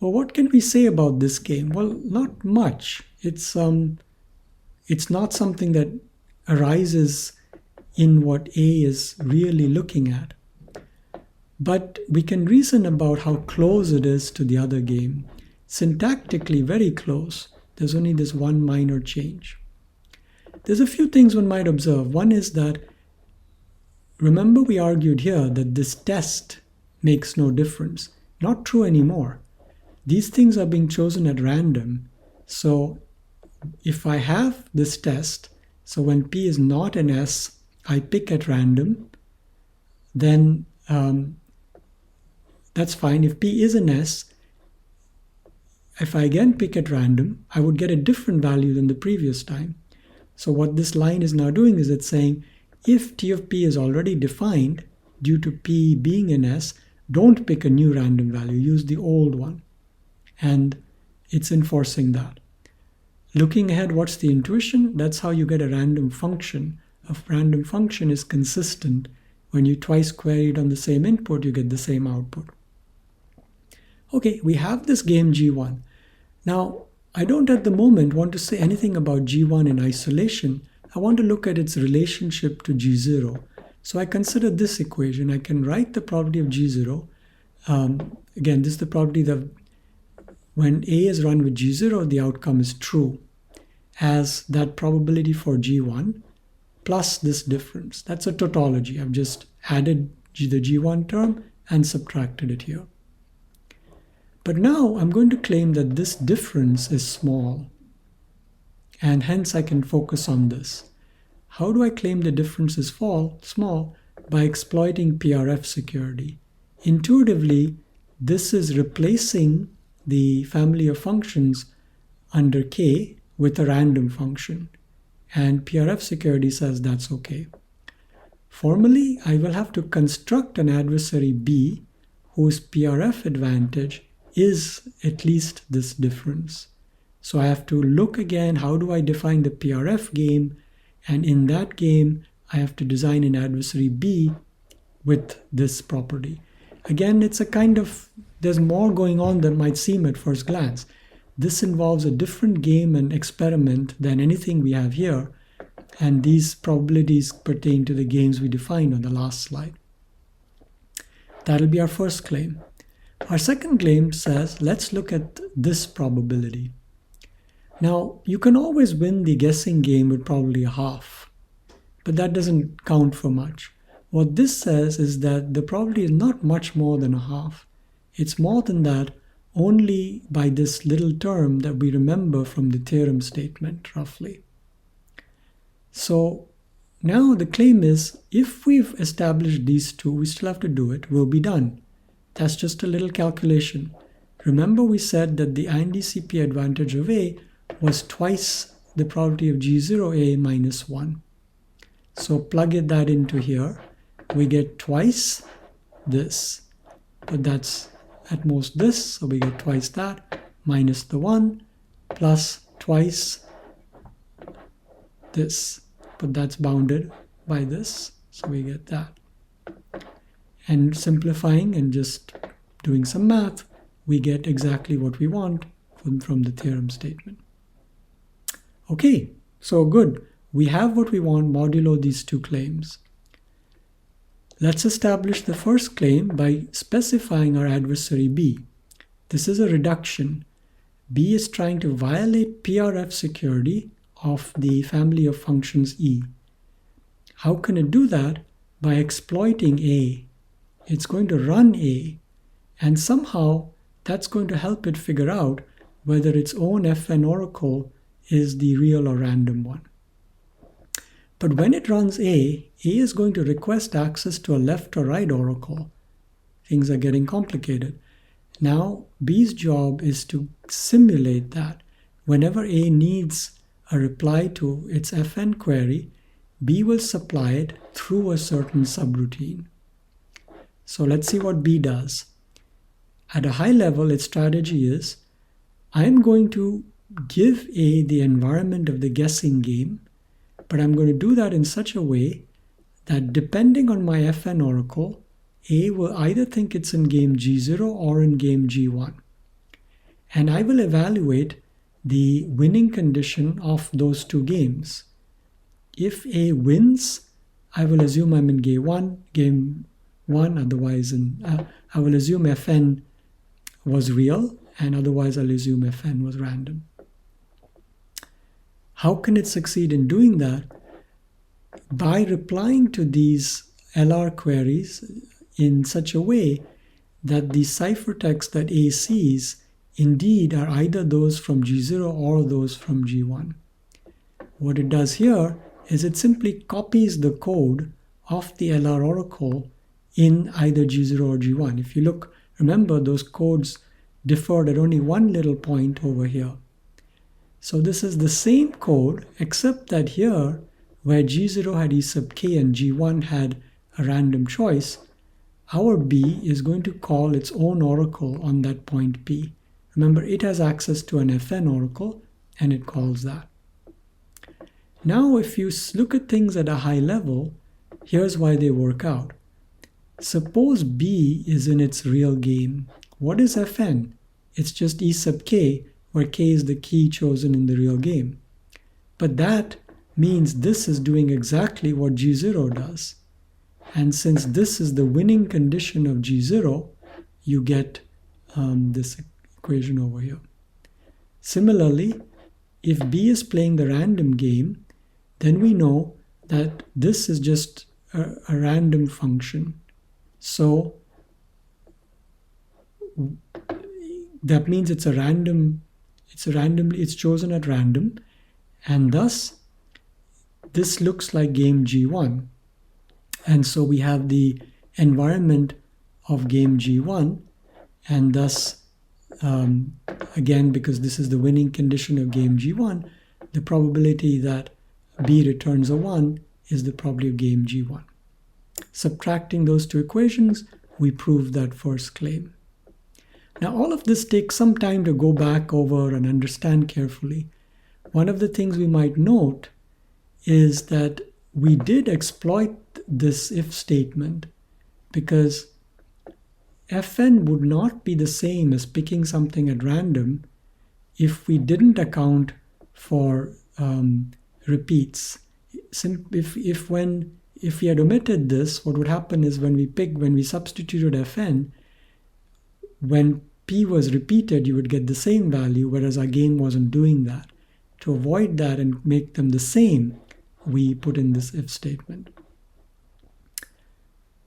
Well, what can we say about this game? Well, not much. It's not something that arises in what A is really looking at. But we can reason about how close it is to the other game. Syntactically very close. There's only this one minor change. There's a few things one might observe. One is that, remember we argued here that this test makes no difference. Not true anymore. These things are being chosen at random. So if I have this test, so when P is not an S, I pick at random, then that's fine. If P is an S, if I again pick at random, I would get a different value than the previous time. So what this line is now doing is it's saying, if T of P is already defined due to P being an S, don't pick a new random value, use the old one. And it's enforcing that. Looking ahead, what's the intuition? That's how you get a random function. A random function is consistent. When you twice query it on the same input, you get the same output. Okay, we have this game G1. Now, I don't at the moment want to say anything about G1 in isolation. I want to look at its relationship to G0. So I consider this equation. I can write the probability of G0. Again, this is the probability that when A is run with G0, the outcome is true, as that probability for G1 plus this difference. That's a tautology. I've just added the G1 term and subtracted it here. But now I'm going to claim that this difference is small, and hence I can focus on this. How do I claim the difference is small? By exploiting PRF security. Intuitively, this is replacing the family of functions under K with a random function. And PRF security says that's okay. Formally, I will have to construct an adversary B whose PRF advantage is at least this difference. So I have to look again, how do I define the PRF game? And in that game, I have to design an adversary B with this property. Again, it's a kind of, there's more going on than might seem at first glance. This involves a different game and experiment than anything we have here. And these probabilities pertain to the games we defined on the last slide. That'll be our first claim. Our second claim says, let's look at this probability. Now, you can always win the guessing game with probably a half, but that doesn't count for much. What this says is that the probability is not much more than a half. It's more than that only by this little term that we remember from the theorem statement, roughly. So now the claim is, if we've established these two, we still have to do it, we'll be done. That's just a little calculation. Remember we said that the IND-CPA advantage of A was twice the probability of G0A minus 1. So plug that into here. We get twice this, but that's at most this, so we get twice that, minus the 1, plus twice this, but that's bounded by this, so we get that. And simplifying and just doing some math, we get exactly what we want from the theorem statement. Okay, so good. We have what we want modulo these two claims. Let's establish the first claim by specifying our adversary B. This is a reduction. B is trying to violate PRF security of the family of functions E. How can it do that? By exploiting A. it's going to run A, and somehow that's going to help it figure out whether its own Fn oracle is the real or random one. But when it runs A is going to request access to a left or right oracle. Things are getting complicated. Now, B's job is to simulate that. Whenever A needs a reply to its Fn query, B will supply it through a certain subroutine. So let's see what B does. At a high level, its strategy is, I'm going to give A the environment of the guessing game, but I'm going to do that in such a way that depending on my Fn oracle, A will either think it's in game G0 or in game G1. And I will evaluate the winning condition of those two games. If A wins, I will assume I'm in game 1, otherwise I will assume Fn was real, and otherwise I'll assume Fn was random. How can it succeed in doing that? By replying to these LR queries in such a way that the ciphertext that A sees indeed are either those from G0 or those from G1. What it does here is it simply copies the code of the LR oracle in either G0 or G1. If you look, remember those codes differed at only one little point over here. So this is the same code, except that here, where G0 had E sub k and G1 had a random choice, our B is going to call its own oracle on that point P. Remember, it has access to an Fn oracle, and it calls that. Now, if you look at things at a high level, here's why they work out. Suppose B is in its real game. What is Fn? It's just E sub k, where k is the key chosen in the real game. But that means this is doing exactly what G0 does. And since this is the winning condition of G0, you get this equation over here. Similarly, if B is playing the random game, then we know that this is just a random function. So that means it's chosen at random, and thus this looks like game G1. And so we have the environment of game G1, and thus again, because this is the winning condition of game G1, the probability that B returns a 1 is the probability of game G1. Subtracting those two equations, we prove that first claim. Now, all of this takes some time to go back over and understand carefully. One of the things we might note is that we did exploit this if statement because Fn would not be the same as picking something at random if we didn't account for repeats. If we had omitted this, what would happen is when we substituted Fn, when P was repeated, you would get the same value, whereas our game wasn't doing that. To avoid that and make them the same, we put in this if statement.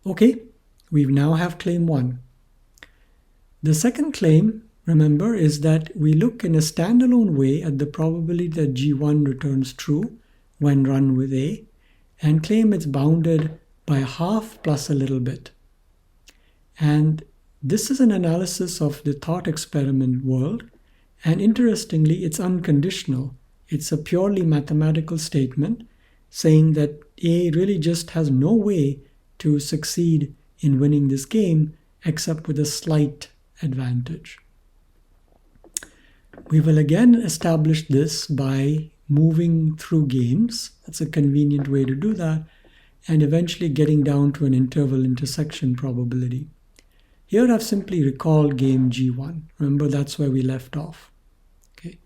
Okay, we now have claim 1. The second claim, remember, is that we look in a standalone way at the probability that G1 returns true when run with A, and claim it's bounded by half plus a little bit. And this is an analysis of the thought experiment world, and interestingly, it's unconditional. It's a purely mathematical statement saying that A really just has no way to succeed in winning this game except with a slight advantage. We will again establish this by moving through games. That's a convenient way to do that, and eventually getting down to an interval intersection probability. Here I've simply recalled game G1. Remember, that's where we left off. Okay,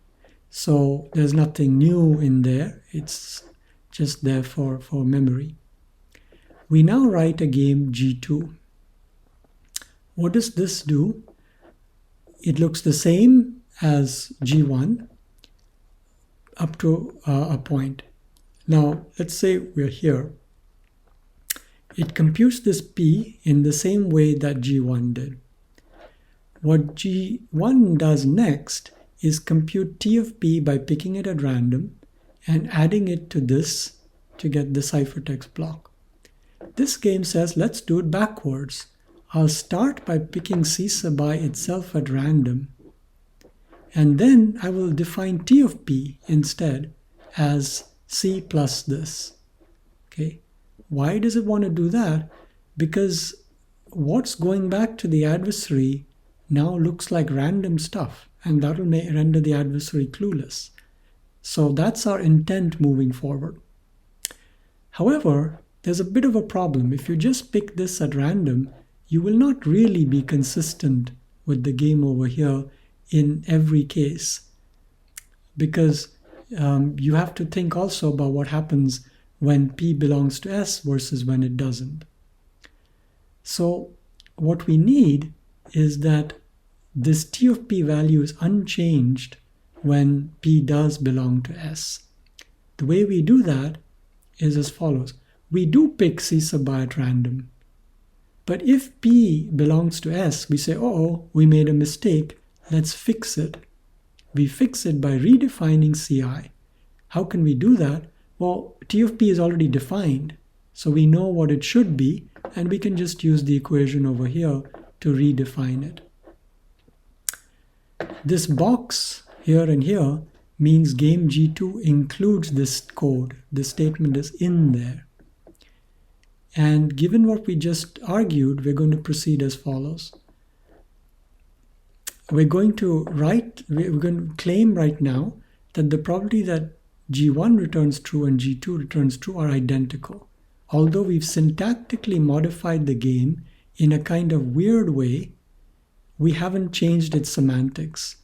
so there's nothing new in there. It's just there for memory. We now write a game G2. What does this do? It looks the same as G1 up to a point. Now, let's say we're here. it computes this P in the same way that G1 did. What G1 does next is compute T of P by picking it at random and adding it to this to get the ciphertext block. This game says, let's do it backwards. I'll start by picking C sub I itself at random, and then I will define T of P instead as C plus this. Okay. Why does it want to do that? Because what's going back to the adversary now looks like random stuff, and that will render the adversary clueless. So that's our intent moving forward. However, there's a bit of a problem. If you just pick this at random, you will not really be consistent with the game over here in every case, because you have to think also about what happens when P belongs to S versus when it doesn't. So what we need is that this T of P value is unchanged when P does belong to S. The way we do that is as follows. We do pick C sub I at random. But if P belongs to S, we say, oh, we made a mistake. Let's fix it. We fix it by redefining Ci. How can we do that? Well, T of P is already defined, so we know what it should be, and we can just use the equation over here to redefine it. This box here and here means game G2 includes this code. The statement is in there. And given what we just argued, we're going to proceed as follows. We're going to claim right now that the probability that G1 returns true and G2 returns true are identical. Although we've syntactically modified the game in a kind of weird way, we haven't changed its semantics.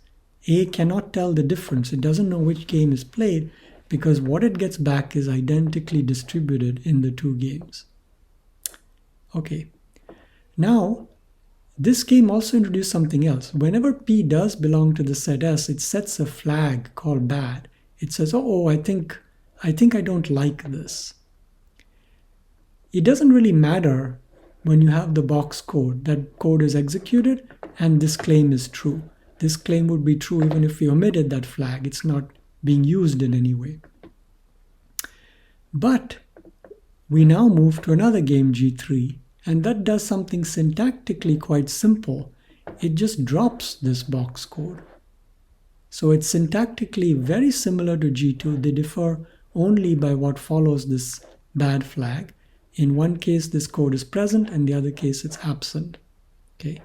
A cannot tell the difference. It doesn't know which game is played because what it gets back is identically distributed in the two games. Okay. Now, this game also introduced something else. Whenever P does belong to the set S, it sets a flag called bad. It says, oh, I think I don't like this. It doesn't really matter when you have the box code. That code is executed and this claim is true. This claim would be true even if we omitted that flag. It's not being used in any way. But we now move to another game, G3, and that does something syntactically quite simple. It just drops this box code. So it's syntactically very similar to G2. They differ only by what follows this bad flag. In one case, this code is present, and the other case, it's absent. Okay.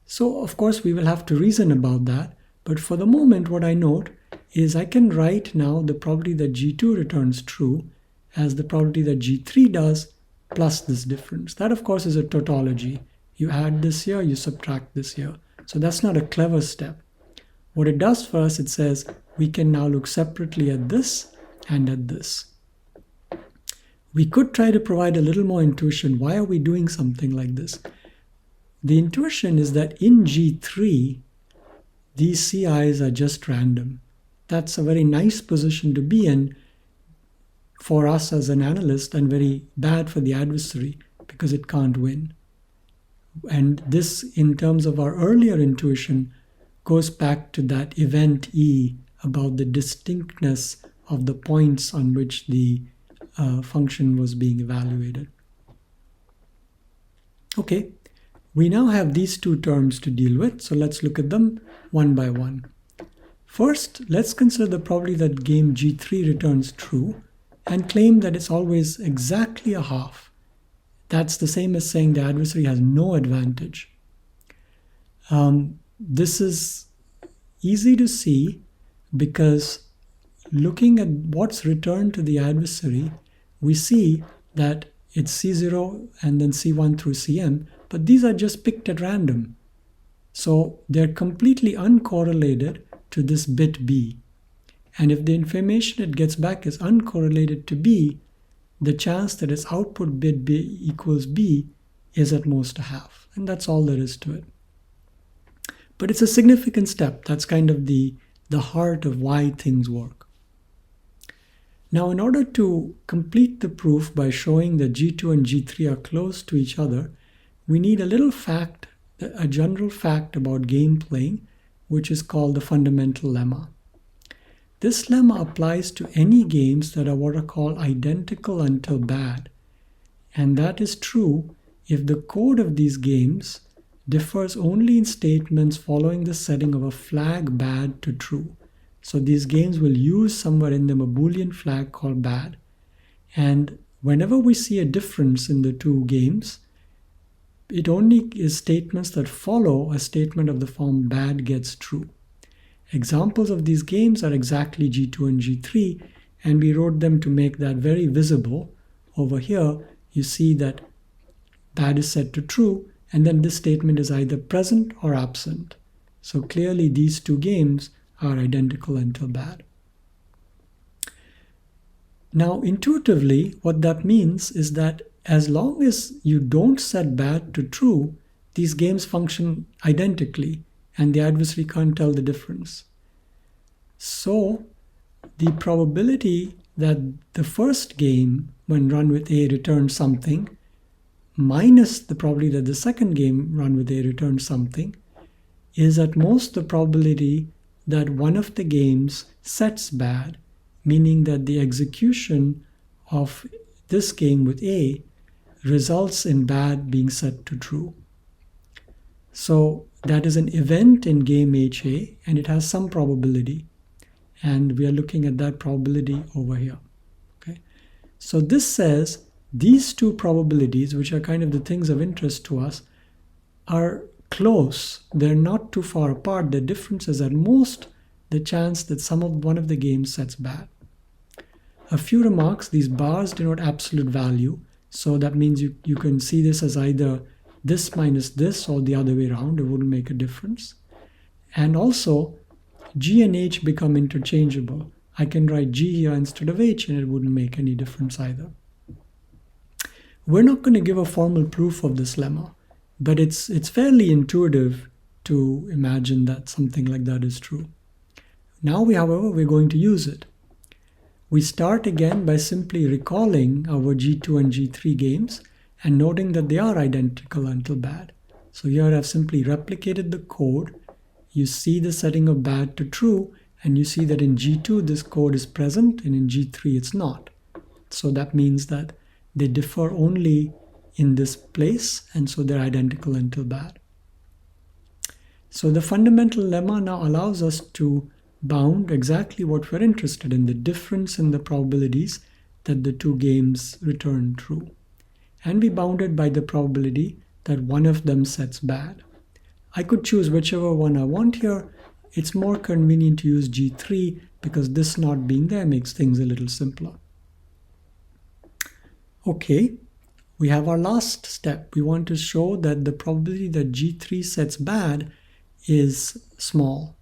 So, of course, we will have to reason about that. But for the moment, what I note is I can write now the probability that G2 returns true as the probability that G3 does plus this difference. That, of course, is a tautology. You add this here, you subtract this here. So that's not a clever step. What it does for us, it says we can now look separately at this and at this. We could try to provide a little more intuition. Why are we doing something like this? The intuition is that in G3, these CIs are just random. That's a very nice position to be in for us as an analyst and very bad for the adversary because it can't win. And this, in terms of our earlier intuition, goes back to that event E about the distinctness of the points on which the function was being evaluated. Okay, we now have these two terms to deal with, so let's look at them one by one. First, let's consider the probability that game G3 returns true and claim that it's always exactly a half. That's the same as saying the adversary has no advantage. This is easy to see because looking at what's returned to the adversary, we see that it's C0 and then C1 through Cm, but these are just picked at random. So they're completely uncorrelated to this bit B. And if the information it gets back is uncorrelated to B, the chance that its output bit B equals B is at most a half. And that's all there is to it. But it's a significant step. That's kind of the heart of why things work. Now, in order to complete the proof by showing that G2 and G3 are close to each other, we need a little fact, a general fact about game playing, which is called the Fundamental Lemma. This lemma applies to any games that are what are called identical until bad. And that is true if the code of these games differs only in statements following the setting of a flag bad to true. So these games will use somewhere in them a Boolean flag called bad. And whenever we see a difference in the two games, it only is statements that follow a statement of the form bad gets true. Examples of these games are exactly G2 and G3, and we wrote them to make that very visible. Over here, you see that bad is set to true, and then this statement is either present or absent. So clearly these two games are identical until bad. Now, intuitively, what that means is that as long as you don't set bad to true, these games function identically, and the adversary can't tell the difference. So the probability that the first game, when run with A, returns something, minus the probability that the second game run with A returns something, is at most the probability that one of the games sets bad, meaning that the execution of this game with A results in bad being set to true. So that is an event in game HA, and it has some probability. And we are looking at that probability over here. Okay. So this says these two probabilities, which are kind of the things of interest to us, are close. They're not too far apart. The difference is at most the chance that one of the games sets bad. A few remarks: these bars denote absolute value. So that means you can see this as either this minus this or the other way around. It wouldn't make a difference. And also, G and H become interchangeable. I can write G here instead of H, and it wouldn't make any difference either. We're not going to give a formal proof of this lemma, but it's fairly intuitive to imagine that something like that is true. Now, however, we're going to use it. We start again by simply recalling our G2 and G3 games and noting that they are identical until bad. So here I've simply replicated the code. You see the setting of bad to true, and you see that in G2 this code is present, and in G3 it's not. So that means that they differ only in this place, and so they're identical until bad. So the fundamental lemma now allows us to bound exactly what we're interested in, the difference in the probabilities that the two games return true. And we bound it by the probability that one of them sets bad. I could choose whichever one I want here. It's more convenient to use G3 because this not being there makes things a little simpler. Okay, we have our last step. We want to show that the probability that G3 sets bad is small.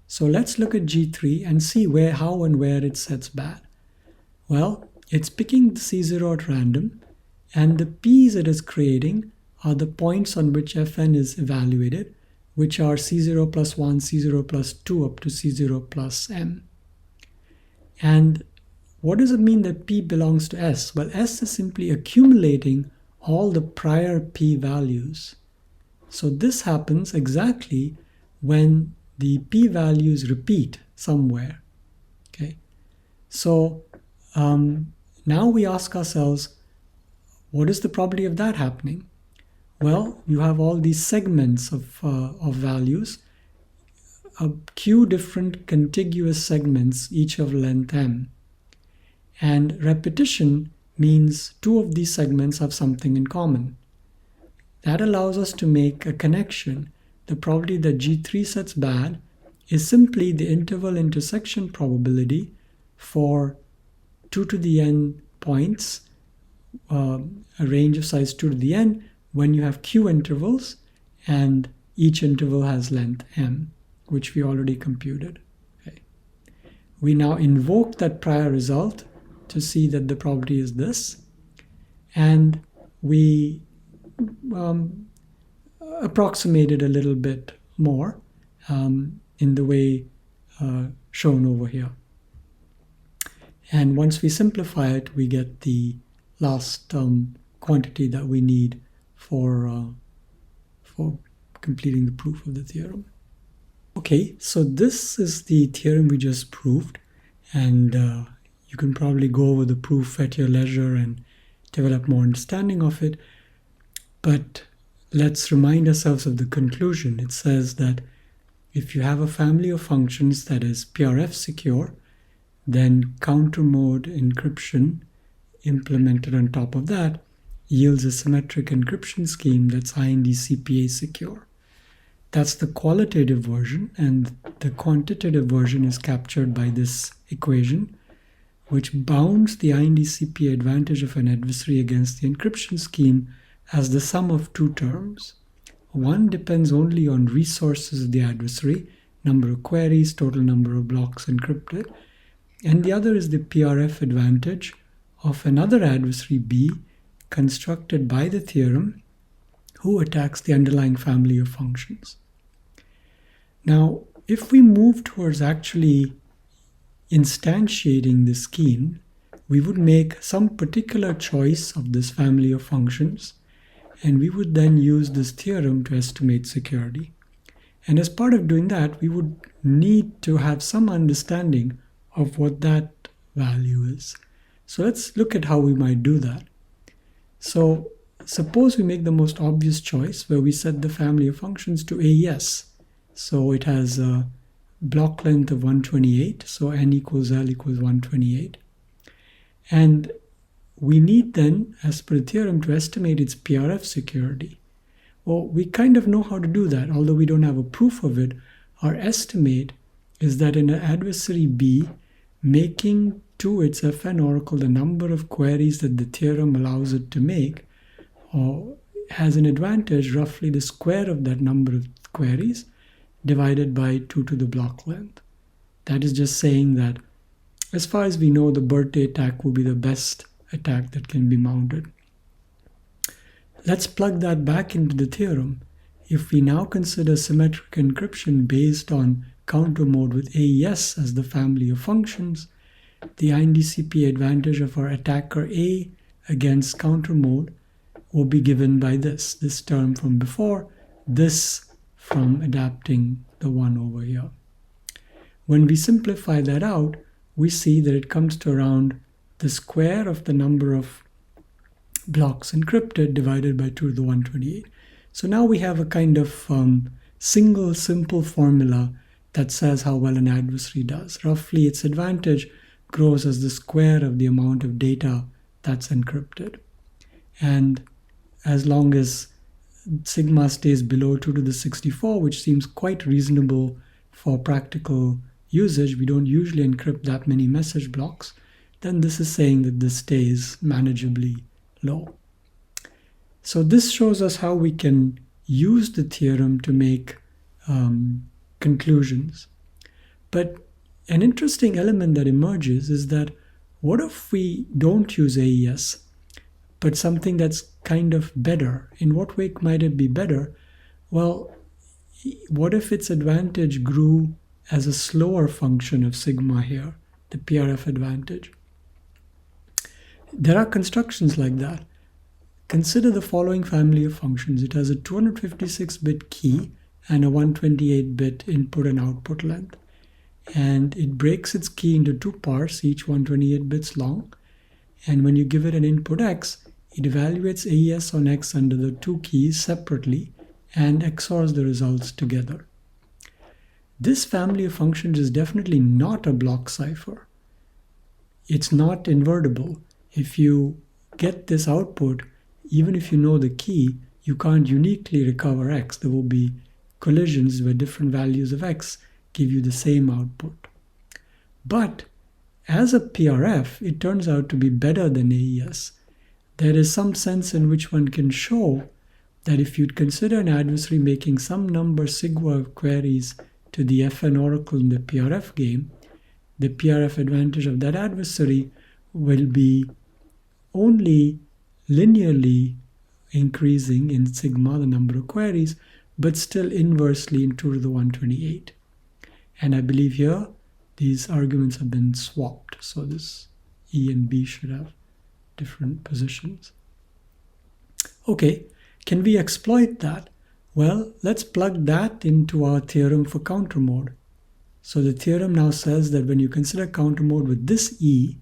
So let's look at G3 and see how and where it sets bad. Well, it's picking the C0 at random, and the P's it is creating are the points on which Fn is evaluated, which are C0 plus 1, C0 plus 2, up to C0 plus m. And what does it mean that P belongs to S? Well, S is simply accumulating all the prior P values. So this happens exactly when the P values repeat somewhere. Okay, so now we ask ourselves, what is the probability of that happening? Well, you have all these segments of values, a q different contiguous segments, each of length m. And repetition means two of these segments have something in common. That allows us to make a connection. The probability that G3 sets bad is simply the interval intersection probability for 2 to the n points, a range of size 2 to the n, when you have q intervals and each interval has length m, which we already computed. Okay. We now invoke that prior result to see that the probability is this, and we approximate it a little bit more in the way shown over here. And once we simplify it, we get the last quantity that we need for completing the proof of the theorem. Okay, so this is the theorem we just proved, and you can probably go over the proof at your leisure and develop more understanding of it. But let's remind ourselves of the conclusion. It says that if you have a family of functions that is PRF-secure, then counter mode encryption implemented on top of that yields a symmetric encryption scheme that's IND-CPA secure. That's the qualitative version, and the quantitative version is captured by this equation, which bounds the IND-CPA advantage of an adversary against the encryption scheme as the sum of two terms. One depends only on resources of the adversary, number of queries, total number of blocks encrypted, and the other is the PRF advantage of another adversary B constructed by the theorem who attacks the underlying family of functions. Now, if we move towards actually instantiating the scheme, we would make some particular choice of this family of functions, and we would then use this theorem to estimate security. And as part of doing that, we would need to have some understanding of what that value is. So let's look at how we might do that. So suppose we make the most obvious choice where we set the family of functions to AES. So it has a block length of 128, so n equals L equals 128. And we need then, as per the theorem, to estimate its PRF security. Well, we kind of know how to do that, although we don't have a proof of it. Our estimate is that in an adversary B, making to its FN oracle the number of queries that the theorem allows it to make, or has an advantage roughly the square of that number of queries divided by 2 to the block length. That is just saying that as far as we know, the birthday attack will be the best attack that can be mounted. Let's plug that back into the theorem. If we now consider symmetric encryption based on counter mode with AES as the family of functions, the IND-CPA advantage of our attacker A against counter mode will be given by this term from before, this from adapting the one over here. When we simplify that out, we see that it comes to around the square of the number of blocks encrypted divided by 2 to the 128. So now we have a kind of single simple formula that says how well an adversary does. Roughly its advantage grows as the square of the amount of data that's encrypted. And as long as sigma stays below 2 to the 64, which seems quite reasonable for practical usage, we don't usually encrypt that many message blocks, then this is saying that this stays manageably low. So this shows us how we can use the theorem to make conclusions. But an interesting element that emerges is that what if we don't use AES, but something that's kind of better? In what way might it be better? Well, what if its advantage grew as a slower function of sigma here, the PRF advantage? There are constructions like that. Consider the following family of functions. It has a 256-bit key and a 128-bit input and output length. And it breaks its key into two parts, each 128 bits long. And when you give it an input X, it evaluates AES on X under the two keys separately and XORs the results together. This family of functions is definitely not a block cipher. It's not invertible. If you get this output, even if you know the key, you can't uniquely recover X. There will be collisions where different values of X give you the same output. But as a PRF, it turns out to be better than AES. There is some sense in which one can show that if you'd consider an adversary making some number sigma of queries to the FN oracle in the PRF game, the PRF advantage of that adversary will be only linearly increasing in sigma, the number of queries, but still inversely in 2 to the 128. And I believe here these arguments have been swapped. So this E and B should have different positions. Okay, can we exploit that? Well, let's plug that into our theorem for counter mode. So the theorem now says that when you consider counter mode with this E,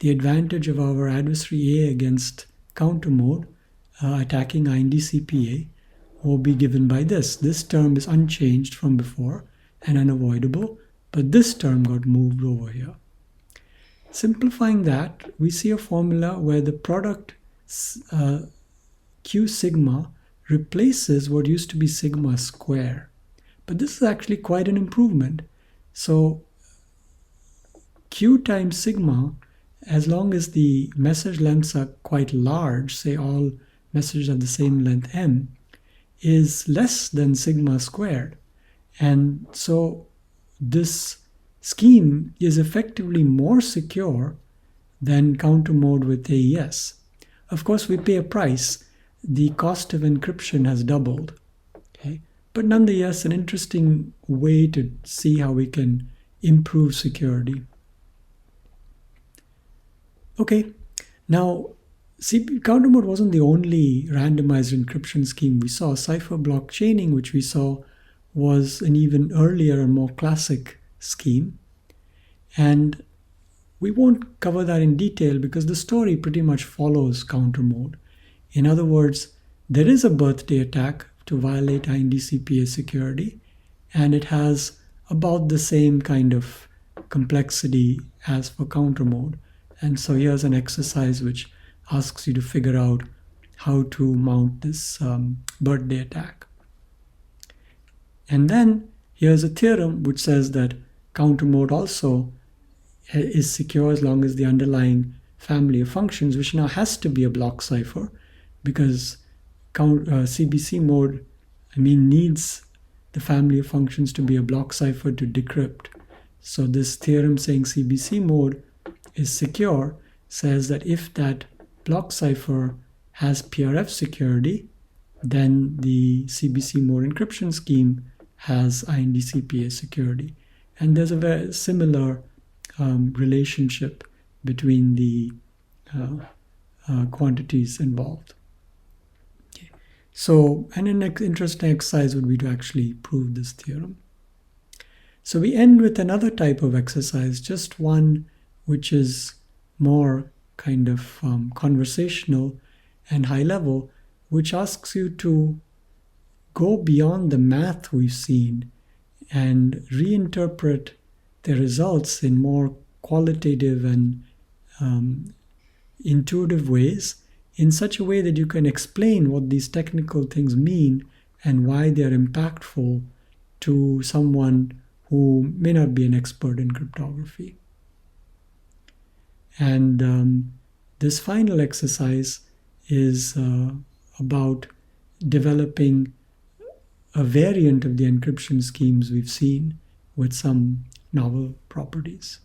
the advantage of our adversary A against counter mode attacking IND-CPA will be given by this. This term is unchanged from before and unavoidable, but this term got moved over here. Simplifying that, we see a formula where the product Q sigma replaces what used to be sigma square. But this is actually quite an improvement. So Q times sigma, as long as the message lengths are quite large, say all messages are the same length m, is less than sigma squared. And so this scheme is effectively more secure than counter mode with AES. Of course, we pay a price. The cost of encryption has doubled. Okay? But nonetheless, an interesting way to see how we can improve security. Okay, now counter mode wasn't the only randomized encryption scheme we saw. Cipher block chaining, which we saw, was an even earlier and more classic scheme. And we won't cover that in detail because the story pretty much follows counter mode. In other words, there is a birthday attack to violate IND-CPA security, and it has about the same kind of complexity as for counter mode. And so here's an exercise which asks you to figure out how to mount this birthday attack. And then here's a theorem which says that counter mode also is secure as long as the underlying family of functions, which now has to be a block cipher, because CBC mode, needs the family of functions to be a block cipher to decrypt. So this theorem saying CBC mode is secure says that if that block cipher has PRF security, then the CBC mode encryption scheme has IND-CPA security. And there's a very similar relationship between the quantities involved. Okay. So, and an interesting exercise would be to actually prove this theorem. So we end with another type of exercise, just one which is more kind of conversational and high level, which asks you to go beyond the math we've seen and reinterpret the results in more qualitative and intuitive ways, in such a way that you can explain what these technical things mean and why they're impactful to someone who may not be an expert in cryptography. And this final exercise is about developing a variant of the encryption schemes we've seen with some novel properties.